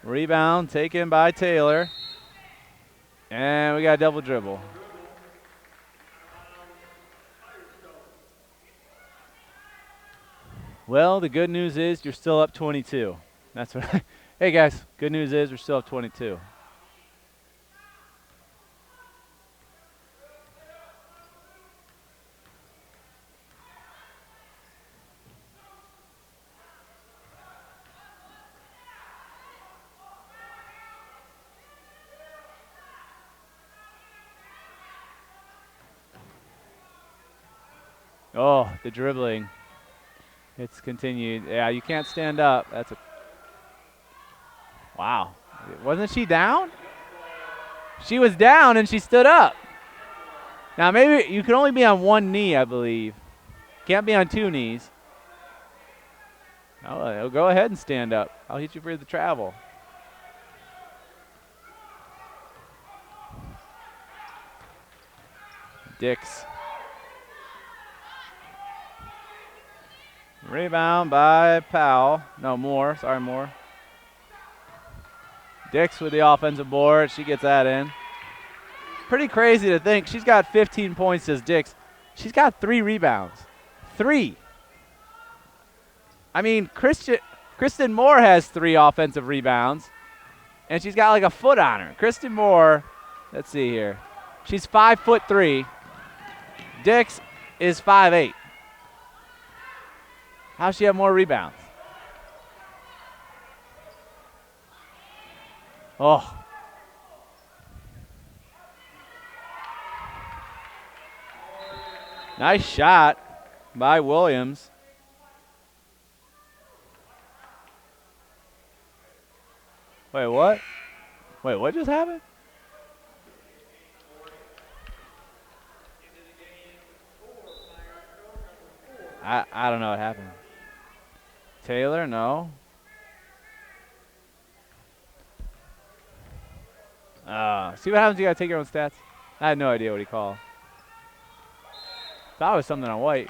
Rebound taken by Taylor. And we got a double dribble. Well, the good news is you're still up 22. That's what. Hey, guys, good news is we're still up 22. Oh, the dribbling. It's continued. Yeah, you can't stand up. That's a. Wow. Wasn't she down? She was down and she stood up. Now, maybe you can only be on one knee, I believe. Can't be on 2 knees. Oh, go ahead and stand up. I'll hit you for the travel. Dix. Rebound by Powell. No, Moore. Sorry, Moore. Dix with the offensive board. She gets that in. Pretty crazy to think. She's got 15 points as Dix. She's got 3 rebounds. 3. I mean, Kristen Moore has 3 offensive rebounds, and she's got like a foot on her. Kristen Moore, let's see here. She's 5'3". Dix is 5'8". How's she have more rebounds? Oh. Nice shot by Williams. Wait, what? Wait, what just happened? I don't know what happened. Taylor, no. See what happens if you got to take your own stats? I had no idea what he called. Thought it was something on White.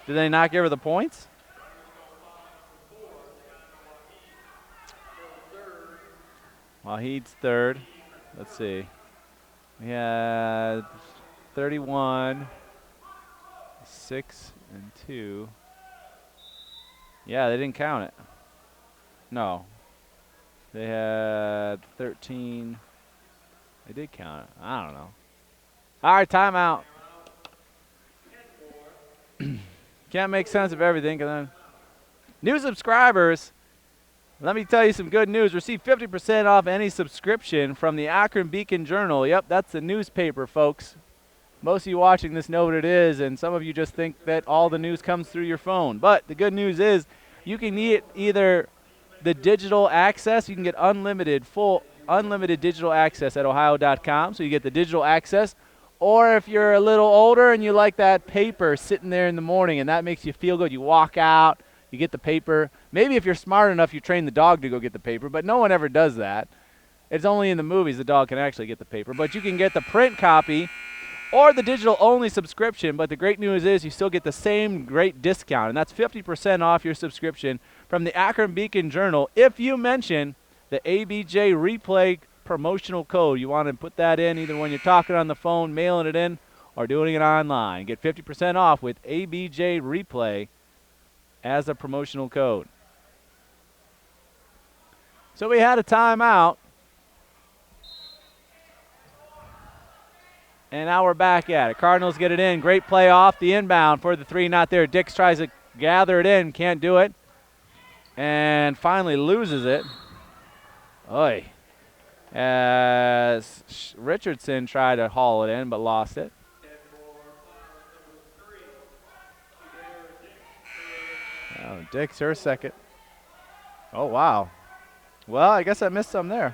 Did they not give her the points? Wahid's third. Let's see. We had 31, 6, and 2. Yeah, they didn't count it. No. They had 13. They did count it. I don't know. All right, timeout. Can't make sense of everything. New subscribers, let me tell you some good news. Receive 50% off any subscription from the Akron Beacon-Journal. Yep, that's the newspaper, folks. Most of you watching this know what it is, and some of you just think that all the news comes through your phone. But the good news is you can get either the digital access. You can get unlimited digital access at ohio.com. So you get the digital access. Or if you're a little older and you like that paper sitting there in the morning and that makes you feel good, you walk out, you get the paper. Maybe if you're smart enough, you train the dog to go get the paper, but no one ever does that. It's only in the movies the dog can actually get the paper. But you can get the print copy or the digital-only subscription, but the great news is you still get the same great discount, and that's 50% off your subscription from the Akron Beacon-Journal if you mention the ABJ Replay promotional code. You want to put that in either when you're talking on the phone, mailing it in, or doing it online. Get 50% off with ABJ Replay as a promotional code. So we had a timeout. And now we're back at it. Cardinals get it in. Great play off the inbound for the 3, not there. Dix tries to gather it in, can't do it. And finally loses it. Oy. As Richardson tried to haul it in but lost it. Oh, Dix, her second. Oh, wow. Well, I guess I missed some there.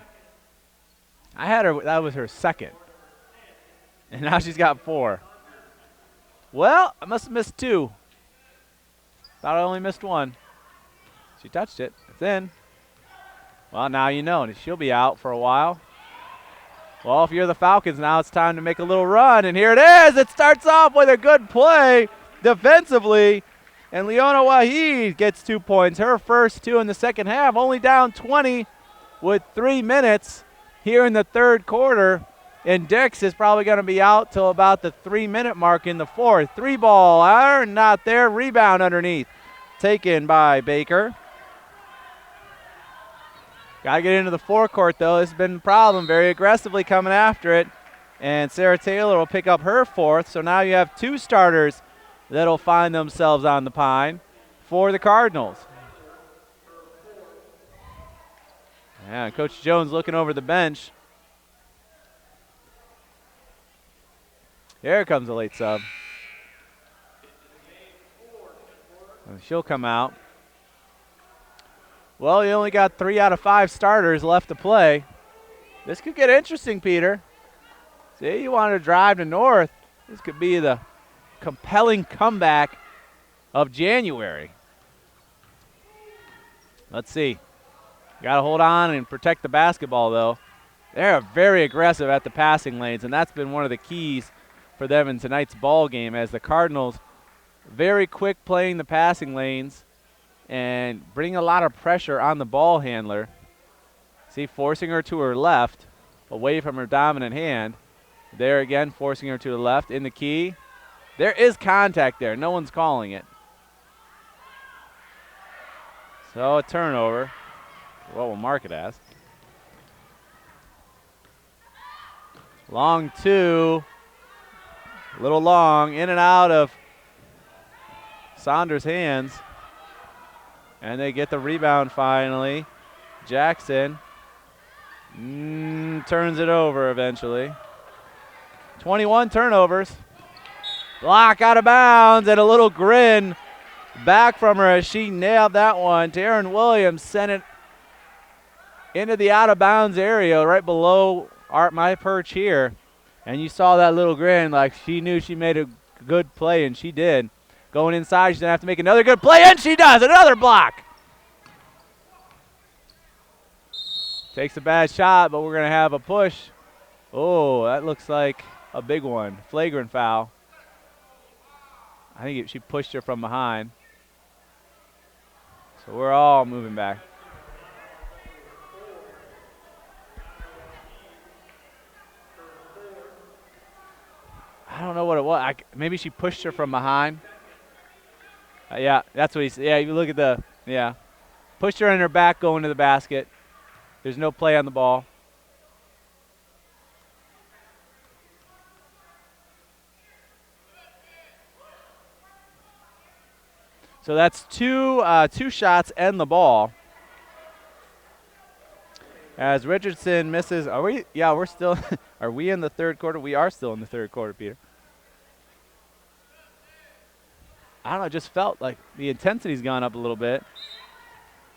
I had her, that was her second. And now she's got 4. Well, I must have missed 2. Thought I only missed 1. She touched it. It's in. Well, now you know. She'll be out for a while. Well, if you're the Falcons, now it's time to make a little run. And here it is. It starts off with a good play defensively. And Leona Wahid gets 2 points. Her first 2 in the second half. Only down 20 with 3 minutes here in the third quarter. And Dix is probably going to be out till about the 3-minute mark in the fourth. 3 ball, iron, not there. Rebound underneath. Taken by Baker. Got to get into the forecourt, though. This has been a problem. Very aggressively coming after it. And Sarah Taylor will pick up her 4th. So now you have 2 starters that will find themselves on the pine for the Cardinals. Yeah, Coach Jones looking over the bench. Here comes a late sub. And she'll come out. Well, you only got 3 out of 5 starters left to play. This could get interesting, Peter. See, you want to drive to North. This could be the compelling comeback of January. Let's see. Got to hold on and protect the basketball, though. They're very aggressive at the passing lanes, and that's been one of the keys for them in tonight's ball game, as the Cardinals very quick playing the passing lanes and bring a lot of pressure on the ball handler. See, forcing her to her left, away from her dominant hand. There again, forcing her to the left in the key. There is contact there. No one's calling it. So a turnover. What we'll mark it as. Long 2. A little long, in and out of Saunders' hands. And they get the rebound finally. Jackson turns it over eventually. 21 turnovers. Block out of bounds, and a little grin back from her as she nailed that one. Taryn Williams sent it into the out of bounds area right below my perch here. And you saw that little grin like she knew she made a good play, and she did. Going inside, she's going to have to make another good play, and she does. Another block. Takes a bad shot, but we're going to have a push. Oh, that looks like a big one. Flagrant foul. I think she pushed her from behind. So we're all moving back. Maybe she pushed her from behind. Yeah, that's what he said. Yeah, you look at pushed her in her back going to the basket. There's no play on the ball. So that's two shots and the ball. As Richardson misses, are we? Yeah, we're still. Are we in the third quarter? We are still in the third quarter, Peter. I don't know. It just felt like the intensity's gone up a little bit.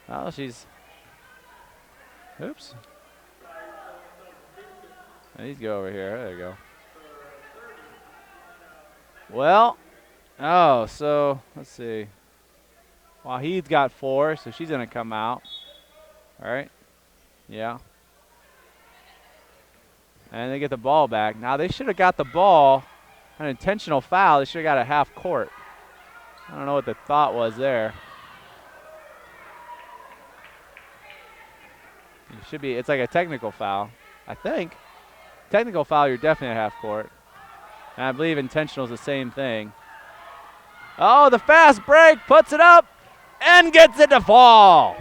Oh, she's. Oops. I need to go over here. There you go. Well, so let's see. Wahid's got 4, so she's going to come out. All right. Yeah. And they get the ball back. Now, they should have got the ball. An intentional foul. They should have got a half court. I don't know what the thought was there. It should be. It's like a technical foul, I think. Technical foul, you're definitely at half court. And I believe intentional is the same thing. Oh, the fast break, puts it up, and gets it to fall.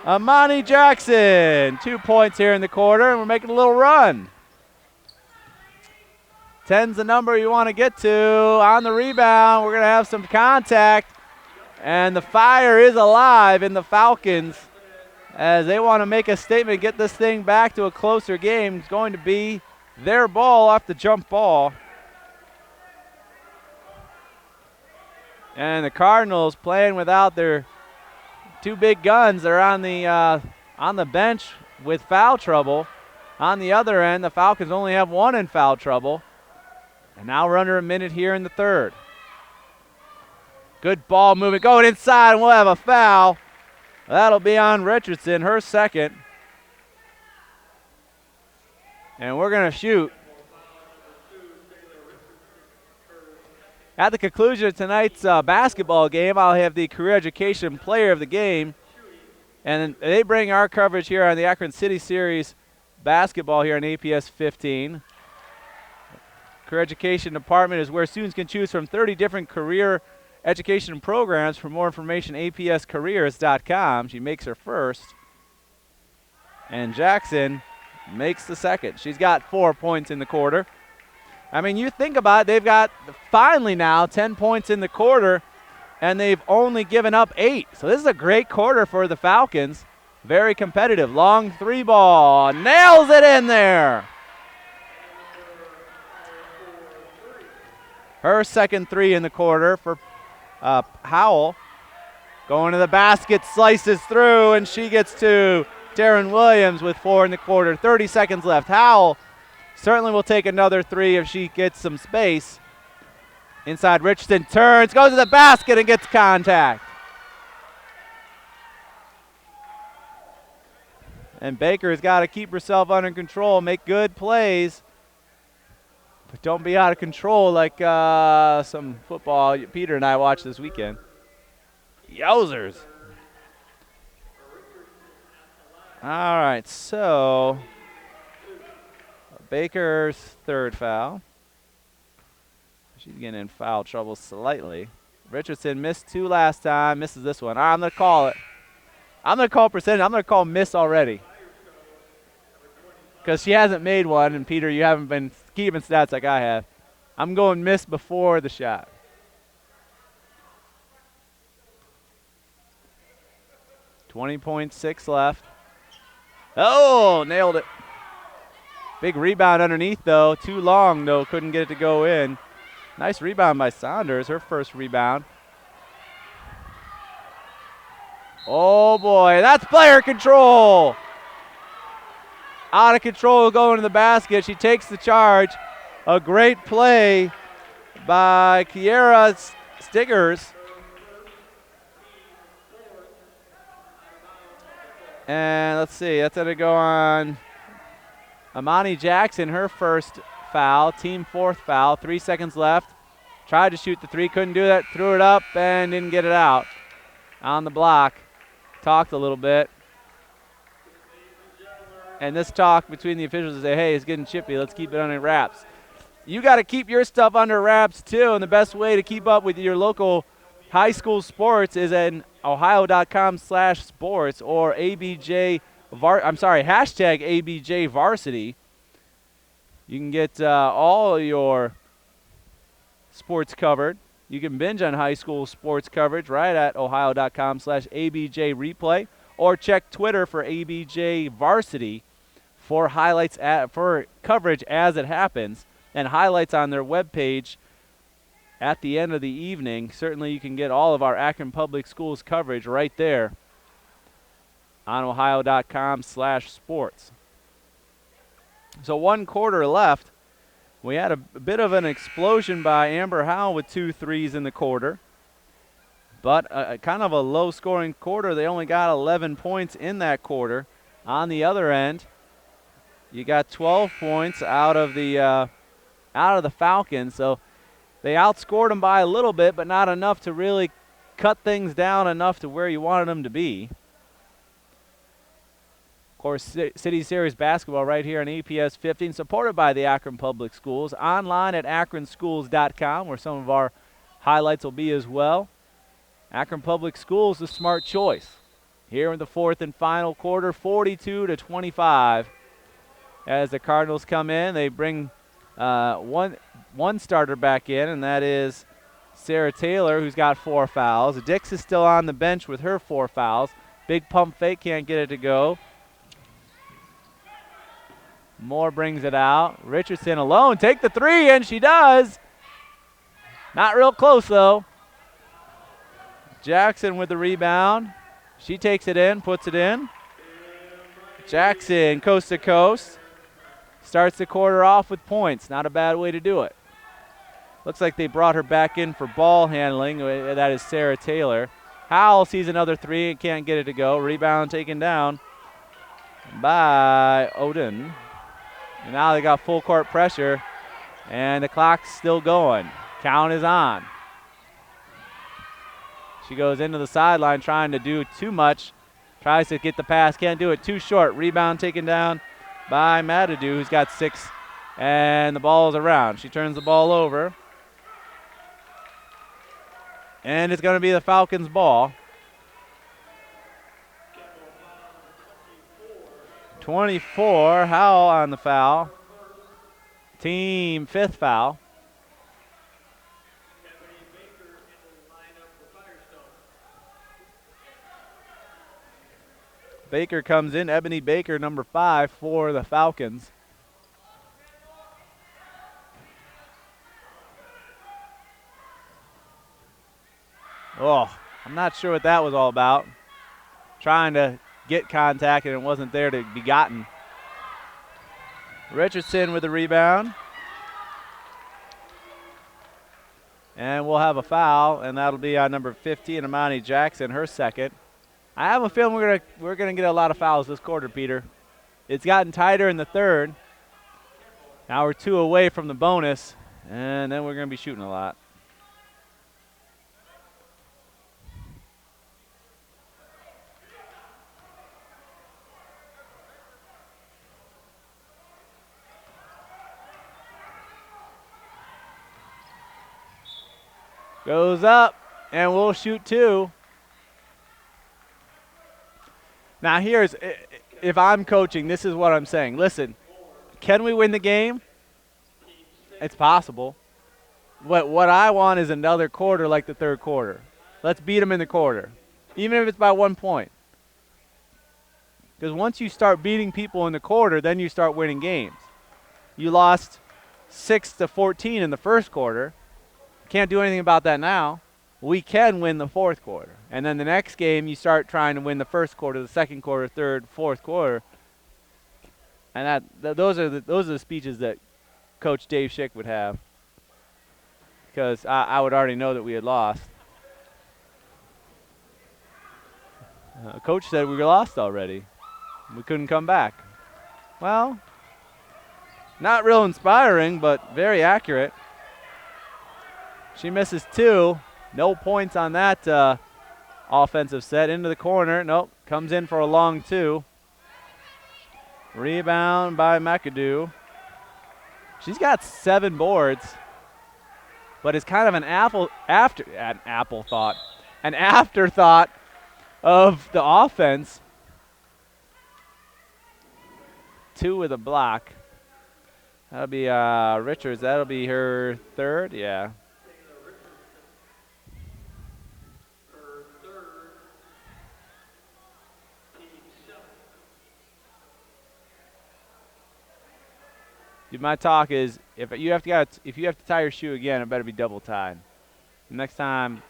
Amani Jackson, 2 points here in the quarter, and we're making a little run. 10's the number you want to get to. On the rebound, we're going to have some contact. And the fire is alive in the Falcons as they want to make a statement, get this thing back to a closer game. It's going to be their ball off the jump ball. And the Cardinals playing without their 2 big guns. They're on the bench with foul trouble. On the other end, the Falcons only have 1 in foul trouble. And now we're under a minute here in the third. Good ball movement going inside, and we'll have a foul. That'll be on Richardson, her second. And we're going to shoot. At the conclusion of tonight's basketball game, I'll have the career education player of the game. And they bring our coverage here on the Akron City Series basketball here on APS 15. Career Education Department is where students can choose from 30 different career education programs. For more information, apscareers.com. She makes her first. And Jackson makes the second. She's got 4 points in the quarter. I mean, you think about it, they've got finally now 10 points in the quarter, and they've only given up 8. So this is a great quarter for the Falcons. Very competitive. Long 3 ball. Nails it in there. Her second 3 in the quarter for Howell. Going to the basket, slices through, and she gets to Taryn Williams with 4 in the quarter. 30 seconds left. Howell certainly will take another 3 if she gets some space. Inside, Richardson turns, goes to the basket, and gets contact. And Baker has got to keep herself under control, make good plays. But don't be out of control like some football Peter and I watched this weekend. Yowzers. All right, so Baker's third foul. She's getting in foul trouble slightly. Richardson missed 2 last time, misses this one. All right, I'm going to call it. I'm going to call percentage. I'm going to call miss already. Because she hasn't made one, and Peter, you haven't been keeping stats like I have. I'm going miss before the shot. .6 left. Oh, nailed it. Big rebound underneath, though. Too long, though. Couldn't get it to go in. Nice rebound by Saunders, her first rebound. Oh, boy. That's player control. Out of control going to the basket. She takes the charge. A great play by Kiera Stiggers. And let's see, that's going to go on Amani Jackson, her first foul, team 4th foul. 3 seconds left. Tried to shoot the 3, couldn't do that. Threw it up and didn't get it out. On the block. Talked a little bit. And this talk between the officials is say, hey, it's getting chippy. Let's keep it under wraps. you got to keep your stuff under wraps too, and the best way to keep up with your local high school sports is at ohio.com/sports or hashtag ABJ Varsity. You can get all your sports covered. You can binge on high school sports coverage right at ohio.com/ABJ Replay, or check Twitter for ABJ Varsity for highlights for coverage as it happens, and highlights on their webpage at the end of the evening. Certainly you can get all of our Akron Public Schools coverage right there on ohio.com/sports. So 1 quarter left. We had a bit of an explosion by Amber Howell with 2 threes in the quarter, but kind of a low-scoring quarter. They only got 11 points in that quarter. On the other end, you got 12 points out of the Falcons, so they outscored them by a little bit, but not enough to really cut things down enough to where you wanted them to be. Of course, City Series basketball right here on APS 15, supported by the Akron Public Schools. Online at akronschools.com, where some of our highlights will be as well. Akron Public Schools, the smart choice. Here in the 4th and final quarter, 42-25. As the Cardinals come in, they bring one starter back in, and that is Sarah Taylor, who's got 4 fouls. Dix is still on the bench with her 4 fouls. Big pump fake, can't get it to go. Moore brings it out. Richardson alone, take the 3, and she does. Not real close, though. Jackson with the rebound. She takes it in, puts it in. Jackson, coast to coast. Starts the quarter off with points. Not a bad way to do it. Looks like they brought her back in for ball handling. That is Sarah Taylor. Howell sees another 3 and can't get it to go. Rebound taken down by Oden. And now they got full court pressure, and the clock's still going. Count is on. She goes into the sideline trying to do too much. Tries to get the pass, can't do it, too short. Rebound taken down by Madadu, who's got 6, and the ball is around. She turns the ball over, and it's going to be the Falcons' ball. 24, Howell on the foul. Team 5th foul. Baker comes in, Ebony Baker, number 5 for the Falcons. Oh, I'm not sure what that was all about. Trying to get contact, and it wasn't there to be gotten. Richardson with the rebound. And we'll have a foul, and that'll be on number 15, Amani Jackson, her 2nd. I have a feeling we're gonna get a lot of fouls this quarter, Peter. It's gotten tighter in the 3rd. Now we're 2 away from the bonus, and then we're gonna be shooting a lot. Goes up, and we'll shoot 2. Now if I'm coaching, this is what I'm saying. Listen, can we win the game? It's possible. What I want is another quarter like the 3rd quarter. Let's beat them in the quarter, even if it's by 1 point. Because once you start beating people in the quarter, then you start winning games. You lost 6-14 in the 1st quarter. Can't do anything about that now. We can win the 4th quarter. And then the next game, you start trying to win the 1st quarter, the 2nd quarter, 3rd, 4th quarter. And those are the speeches that Coach Dave Schick would have. Because I would already know that we had lost. Coach said we were lost already. We couldn't come back. Well, not real inspiring, but very accurate. She misses 2. No points on that offensive set. Into the corner. Nope. Comes in for a long 2. Rebound by McAdoo. She's got 7 boards, but it's kind of an afterthought of the offense. 2 with a block. That'll be Richards. That'll be her 3rd. Yeah. My talk is if you have to tie your shoe again, it better be double tied. Next time,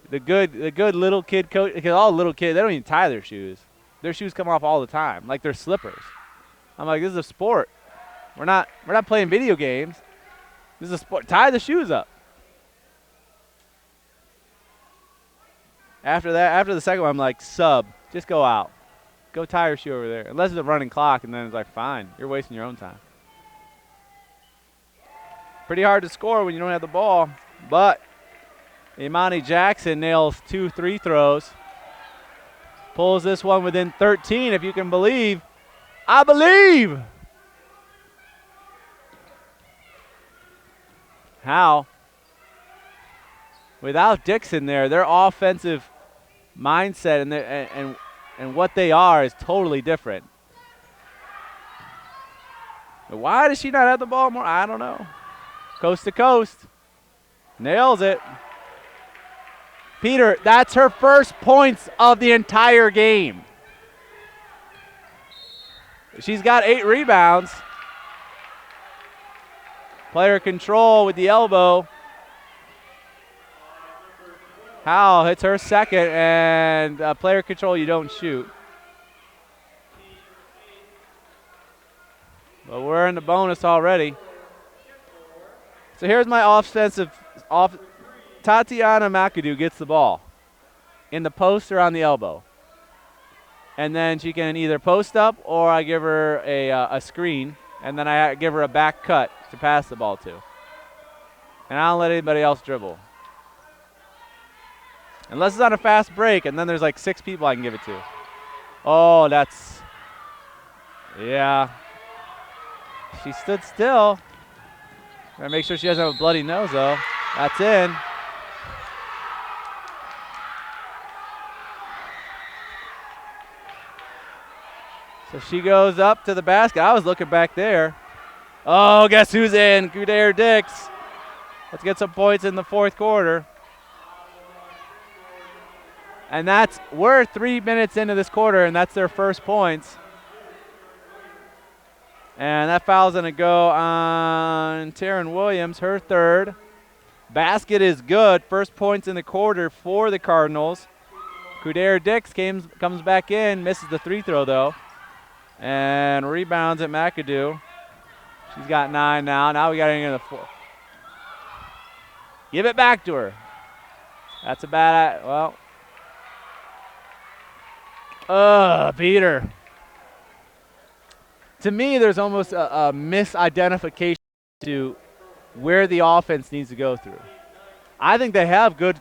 the good little kid coach, because all little kids, they don't even tie their shoes. Their shoes come off all the time, like they're slippers. I'm like, this is a sport. We're not playing video games. This is a sport. Tie the shoes up. After the second one, I'm like, sub, just go out. Go tie your shoe over there. Unless it's a running clock, and then it's like, fine, you're wasting your own time. Pretty hard to score when you don't have the ball, but Imani Jackson nails 2 free throws. Pulls this one within 13, if you can believe. I believe! How? Without Dixon there, their offensive mindset and what they are is totally different. But why does she not have the ball more? I don't know. Coast to coast. Nails it. Peter, that's her first points of the entire game. She's got 8 rebounds. Player control with the elbow. Howell hits her second, and player control, you don't shoot. But we're in the bonus already. So here's my Tatiana McAdoo gets the ball in the post or on the elbow. And then she can either post up or I give her a screen, and then I give her a back cut to pass the ball to. And I don't let anybody else dribble. Unless it's on a fast break, and then there's like 6 people I can give it to. Oh, yeah. She stood still. Gotta make sure she doesn't have a bloody nose, though. That's in. So she goes up to the basket. I was looking back there. Oh, guess who's in? Gudair Dix. Let's get some points in the 4th quarter. And we're 3 minutes into this quarter, and that's their first points. And that foul's going to go on Taryn Williams, her 3rd. Basket is good. First points in the quarter for the Cardinals. Gudair Dix comes back in, misses the 3 throw, though. And rebounds at McAdoo. She's got 9 now. Now we got to get into the 4. Give it back to her. That's a bad, Peter. To me, there's almost a misidentification to where the offense needs to go through. I think they have good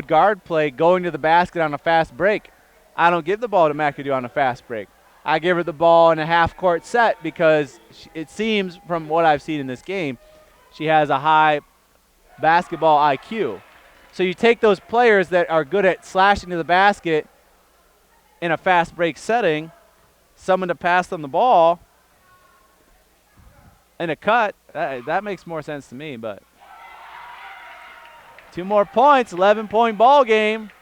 guard play going to the basket on a fast break. I don't give the ball to McAdoo on a fast break. I give her the ball in a half-court set because it seems from what I've seen in this game, she has a high basketball IQ. So you take those players that are good at slashing to the basket in a fast break setting, someone to pass them the ball in a cut, that makes more sense to me. But 2 more points, 11-point ball game,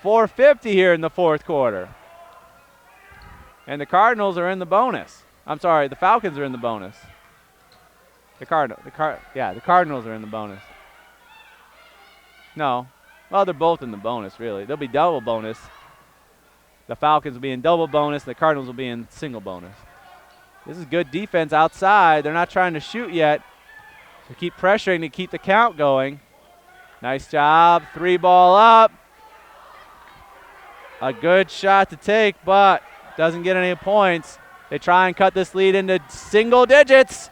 4:50 here in the 4th quarter. And the Cardinals are in the bonus. I'm sorry, the Falcons are in the bonus. The Cardinals are in the bonus. No. Well, they're both in the bonus, really. They'll be double bonus. The Falcons will be in double bonus. The Cardinals will be in single bonus. This is good defense outside. They're not trying to shoot yet. So keep pressuring to keep the count going. Nice job. 3 ball up. A good shot to take, but doesn't get any points. They try and cut this lead into single digits.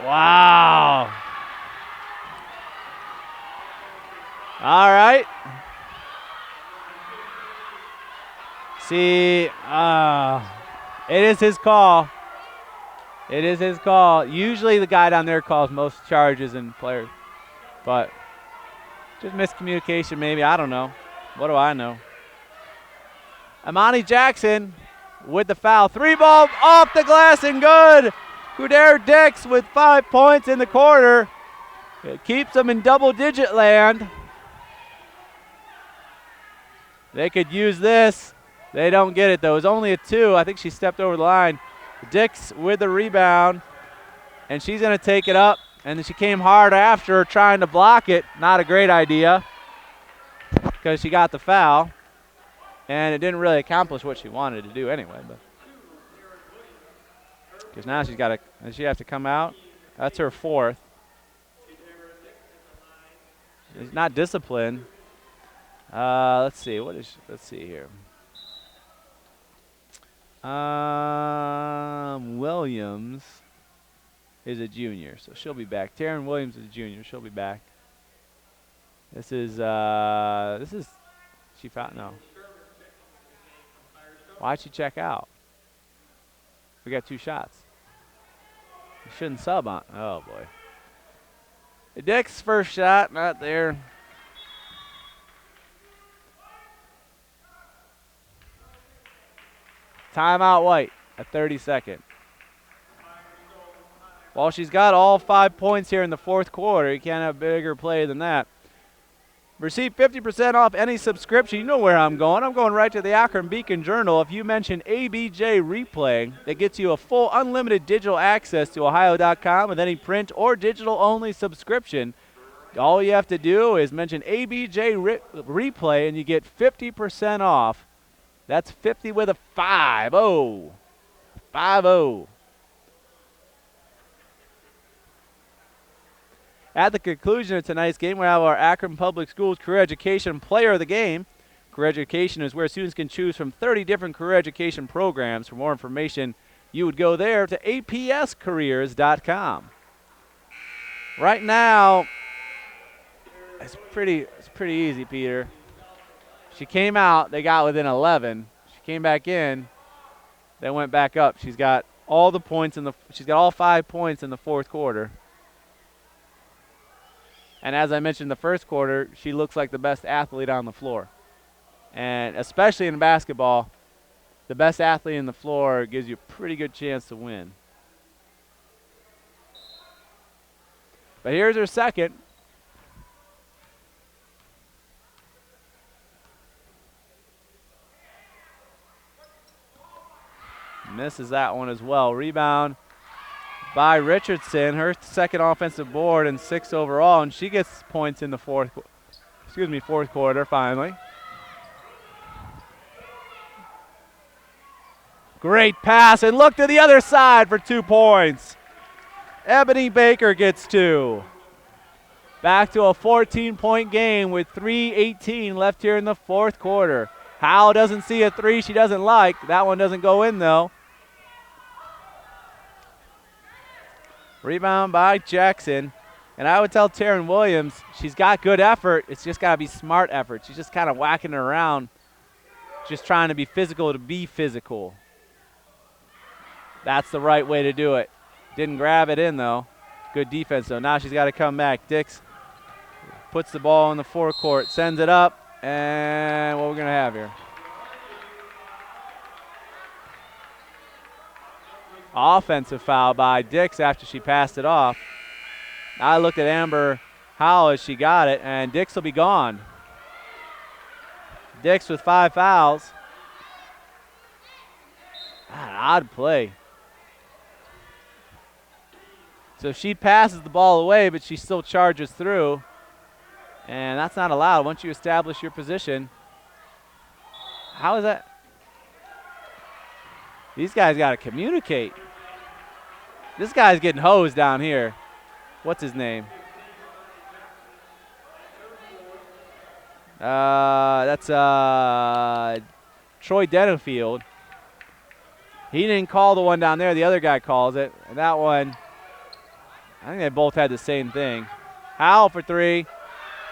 Wow. All right. See, it is his call. It is his call. Usually the guy down there calls most charges and players. But just miscommunication maybe. I don't know. What do I know? Imani Jackson with the foul. 3-ball off the glass and good. Kuder Dix with 5 points in the quarter. It keeps them in double-digit land. They could use this. They don't get it, though. It was only a 2. I think she stepped over the line. Dix with the rebound, and she's going to take it up. And then she came hard after trying to block it. Not a great idea because she got the foul. And it didn't really accomplish what she wanted to do anyway. Because now she's got to, does she have to come out? That's her 4th. She's not disciplined. Let's see. Let's see here. Williams is a junior, so she'll be back. Taryn Williams is a junior. She'll be back. This is she found, no. Why'd she check out? We got 2 shots. You shouldn't sub on. Oh, boy. Dick's first shot, not there. Timeout White at 32nd. Well, she's got all 5 points here in the 4th quarter. You can't have a bigger play than that. Receive 50% off any subscription. You know where I'm going. I'm going right to the Akron Beacon-Journal. If you mention ABJ Replay, it gets you a full unlimited digital access to Ohio.com with any print or digital-only subscription. All you have to do is mention ABJ Replay, and you get 50% off. That's 50 with a 5-0. 5-0. At the conclusion of tonight's game, we have our Akron Public Schools Career Education Player of the Game. Career Education is where students can choose from 30 different career education programs. For more information, you would go there to apscareers.com. Right now, it's pretty easy, Peter. She came out, they got within 11. She came back in, they went back up. She's got all the points she's got all 5 points in the 4th quarter. And as I mentioned in the 1st quarter, she looks like the best athlete on the floor. And especially in basketball, the best athlete in the floor gives you a pretty good chance to win. But here's her second. Misses that one as well. Rebound by Richardson, her 2nd offensive board and 6 overall, and she gets points in the 4th quarter finally. Great pass, and look to the other side for 2 points. Ebony Baker gets 2. Back to a 14-point game with 3:18 left here in the 4th quarter. Howe doesn't see a 3 she doesn't like. That one doesn't go in, though. Rebound by Jackson. And I would tell Taryn Williams, she's got good effort. It's just got to be smart effort. She's just kind of whacking it around, just trying to be physical to be physical. That's the right way to do it. Didn't grab it in, though. Good defense, though. Now she's got to come back. Dix puts the ball in the forecourt, sends it up, and what we're going to have here? Offensive foul by Dix after she passed it off. I looked at Amber Howell as she got it, and Dix will be gone. Dix with 5 fouls. An odd play. So she passes the ball away, but she still charges through. And that's not allowed once you establish your position. How is that? These guys got to communicate. This guy's getting hosed down here. What's his name? That's Troy Dennefield. He didn't call the one down there. The other guy calls it. And that one, I think they both had the same thing. Howell for 3.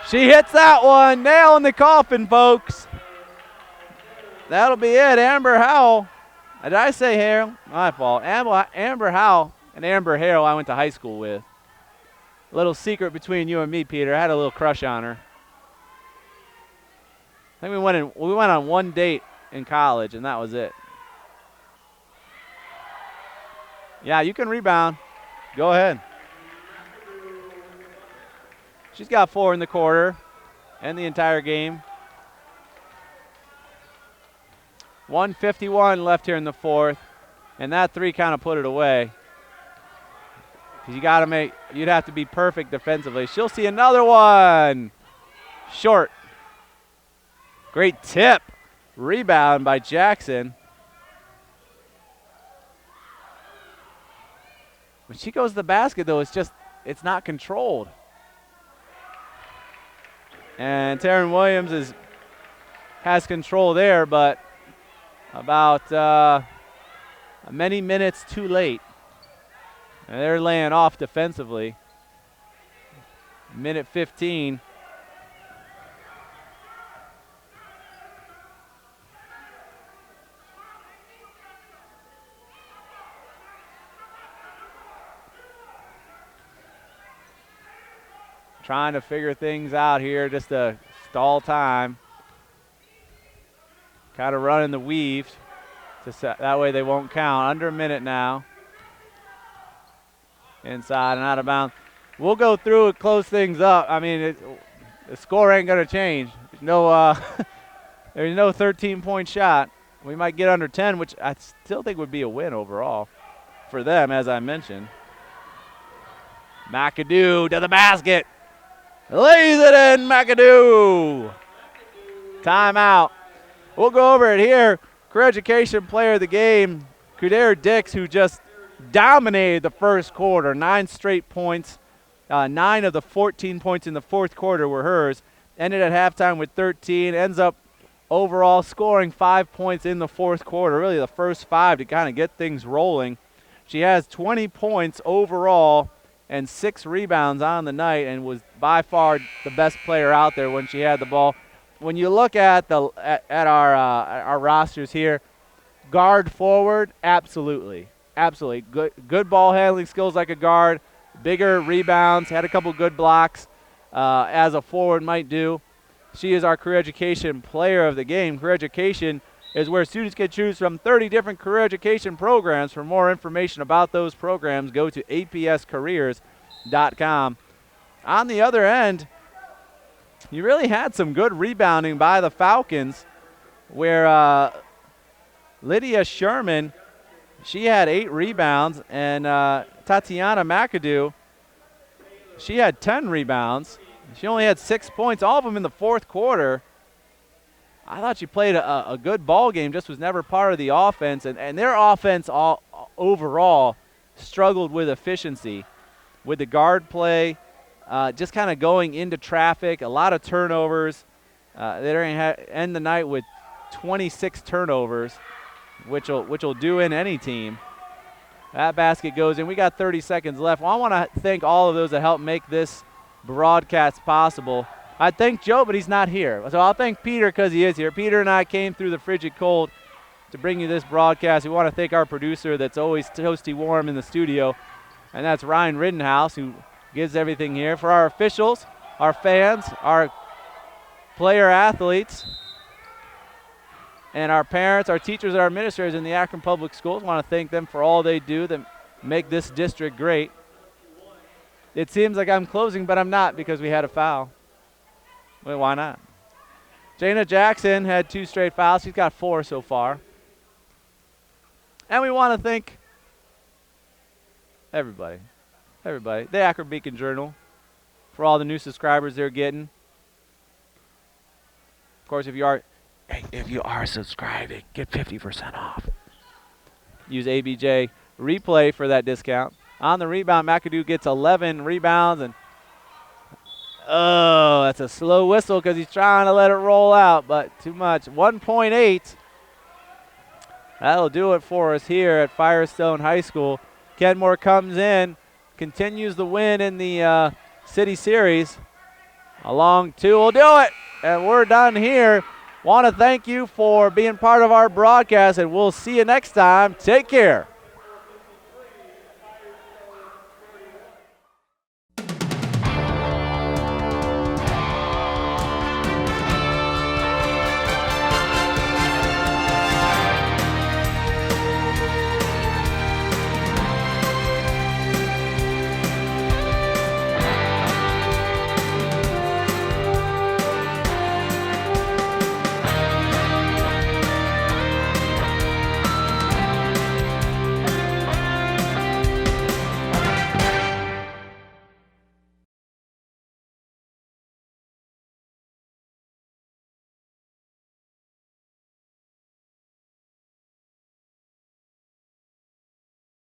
She hits that one. Nail in the coffin, folks. That'll be it. Amber Howell. Did I say Hale? My fault. Amber Howell and Amber Harrell I went to high school with. A little secret between you and me, Peter. I had a little crush on her. I think we went on one date in college, and that was it. Yeah, you can rebound. Go ahead. She's got 4 in the quarter and the entire game. 1:51 left here in the fourth, and that 3 kind of put it away. You'd have to be perfect defensively. She'll see another one. Short. Great tip. Rebound by Jackson. When she goes to the basket, though, it's not controlled. And Taryn Williams has control there, but about many minutes too late. And they're laying off defensively. Minute 15. Trying to figure things out here just to stall time. Kind of running the weave. That way they won't count. Under a minute now. Inside and out of bounds. We'll go through and close things up. I mean, the score ain't going to change. There's no 13-point shot. We might get under 10, which I still think would be a win overall for them, as I mentioned. McAdoo to the basket. Lays it in, McAdoo. Timeout. We'll go over it here. Career Education Player of the Game, Kudair Dix, who just dominated the first quarter. 9 straight points. 9 of the 14 points in the fourth quarter were hers. Ended at halftime with 13. Ends up overall scoring 5 points in the fourth quarter. Really the first 5 to kind of get things rolling. She has 20 points overall and 6 rebounds on the night, and was by far the best player out there when she had the ball. When you look at our rosters here, guard forward, absolutely. Good ball handling skills like a guard, bigger rebounds, had a couple good blocks as a forward might do. She is our Career Education Player of the Game. Career Education is where students can choose from 30 different career education programs. For more information about those programs, go to apscareers.com. On the other end, you really had some good rebounding by the Falcons, where Lydia Sherman, she had 8 rebounds, and Tatiana McAdoo, she had 10 rebounds. She only had 6 points, all of them in the fourth quarter. I thought she played a good ball game, just was never part of the offense, and their offense overall struggled with efficiency, with the guard play, just kind of going into traffic, a lot of turnovers. They're going to end the night with 26 turnovers, which will do in any team. That basket goes in. We got 30 seconds left. Well, I want to thank all of those that helped make this broadcast possible. I thank Joe, but he's not here. So I'll thank Peter because he is here. Peter and I came through the frigid cold to bring you this broadcast. We want to thank our producer that's always toasty warm in the studio, and that's Ryan Rittenhouse, who gives everything here. For our officials, our fans, our player athletes, and our parents, our teachers, and our administrators in the Akron Public Schools, I want to thank them for all they do that make this district great. It seems like I'm closing, but I'm not because we had a foul. Well, why not? Jana Jackson had 2 straight fouls. She's got 4 so far. And we want to thank everybody. The Akron Beacon Journal, for all the new subscribers they're getting. Of course, if you are subscribing, get 50% off. Use ABJ Replay for that discount. On the rebound, McAdoo gets 11 rebounds, and oh, that's a slow whistle because he's trying to let it roll out, but too much. 1.8. That'll do it for us here at Firestone High School. Kenmore comes in, continues the win in the City Series. A long 2 will do it, and we're done here. Want to thank you for being part of our broadcast, and we'll see you next time. Take care.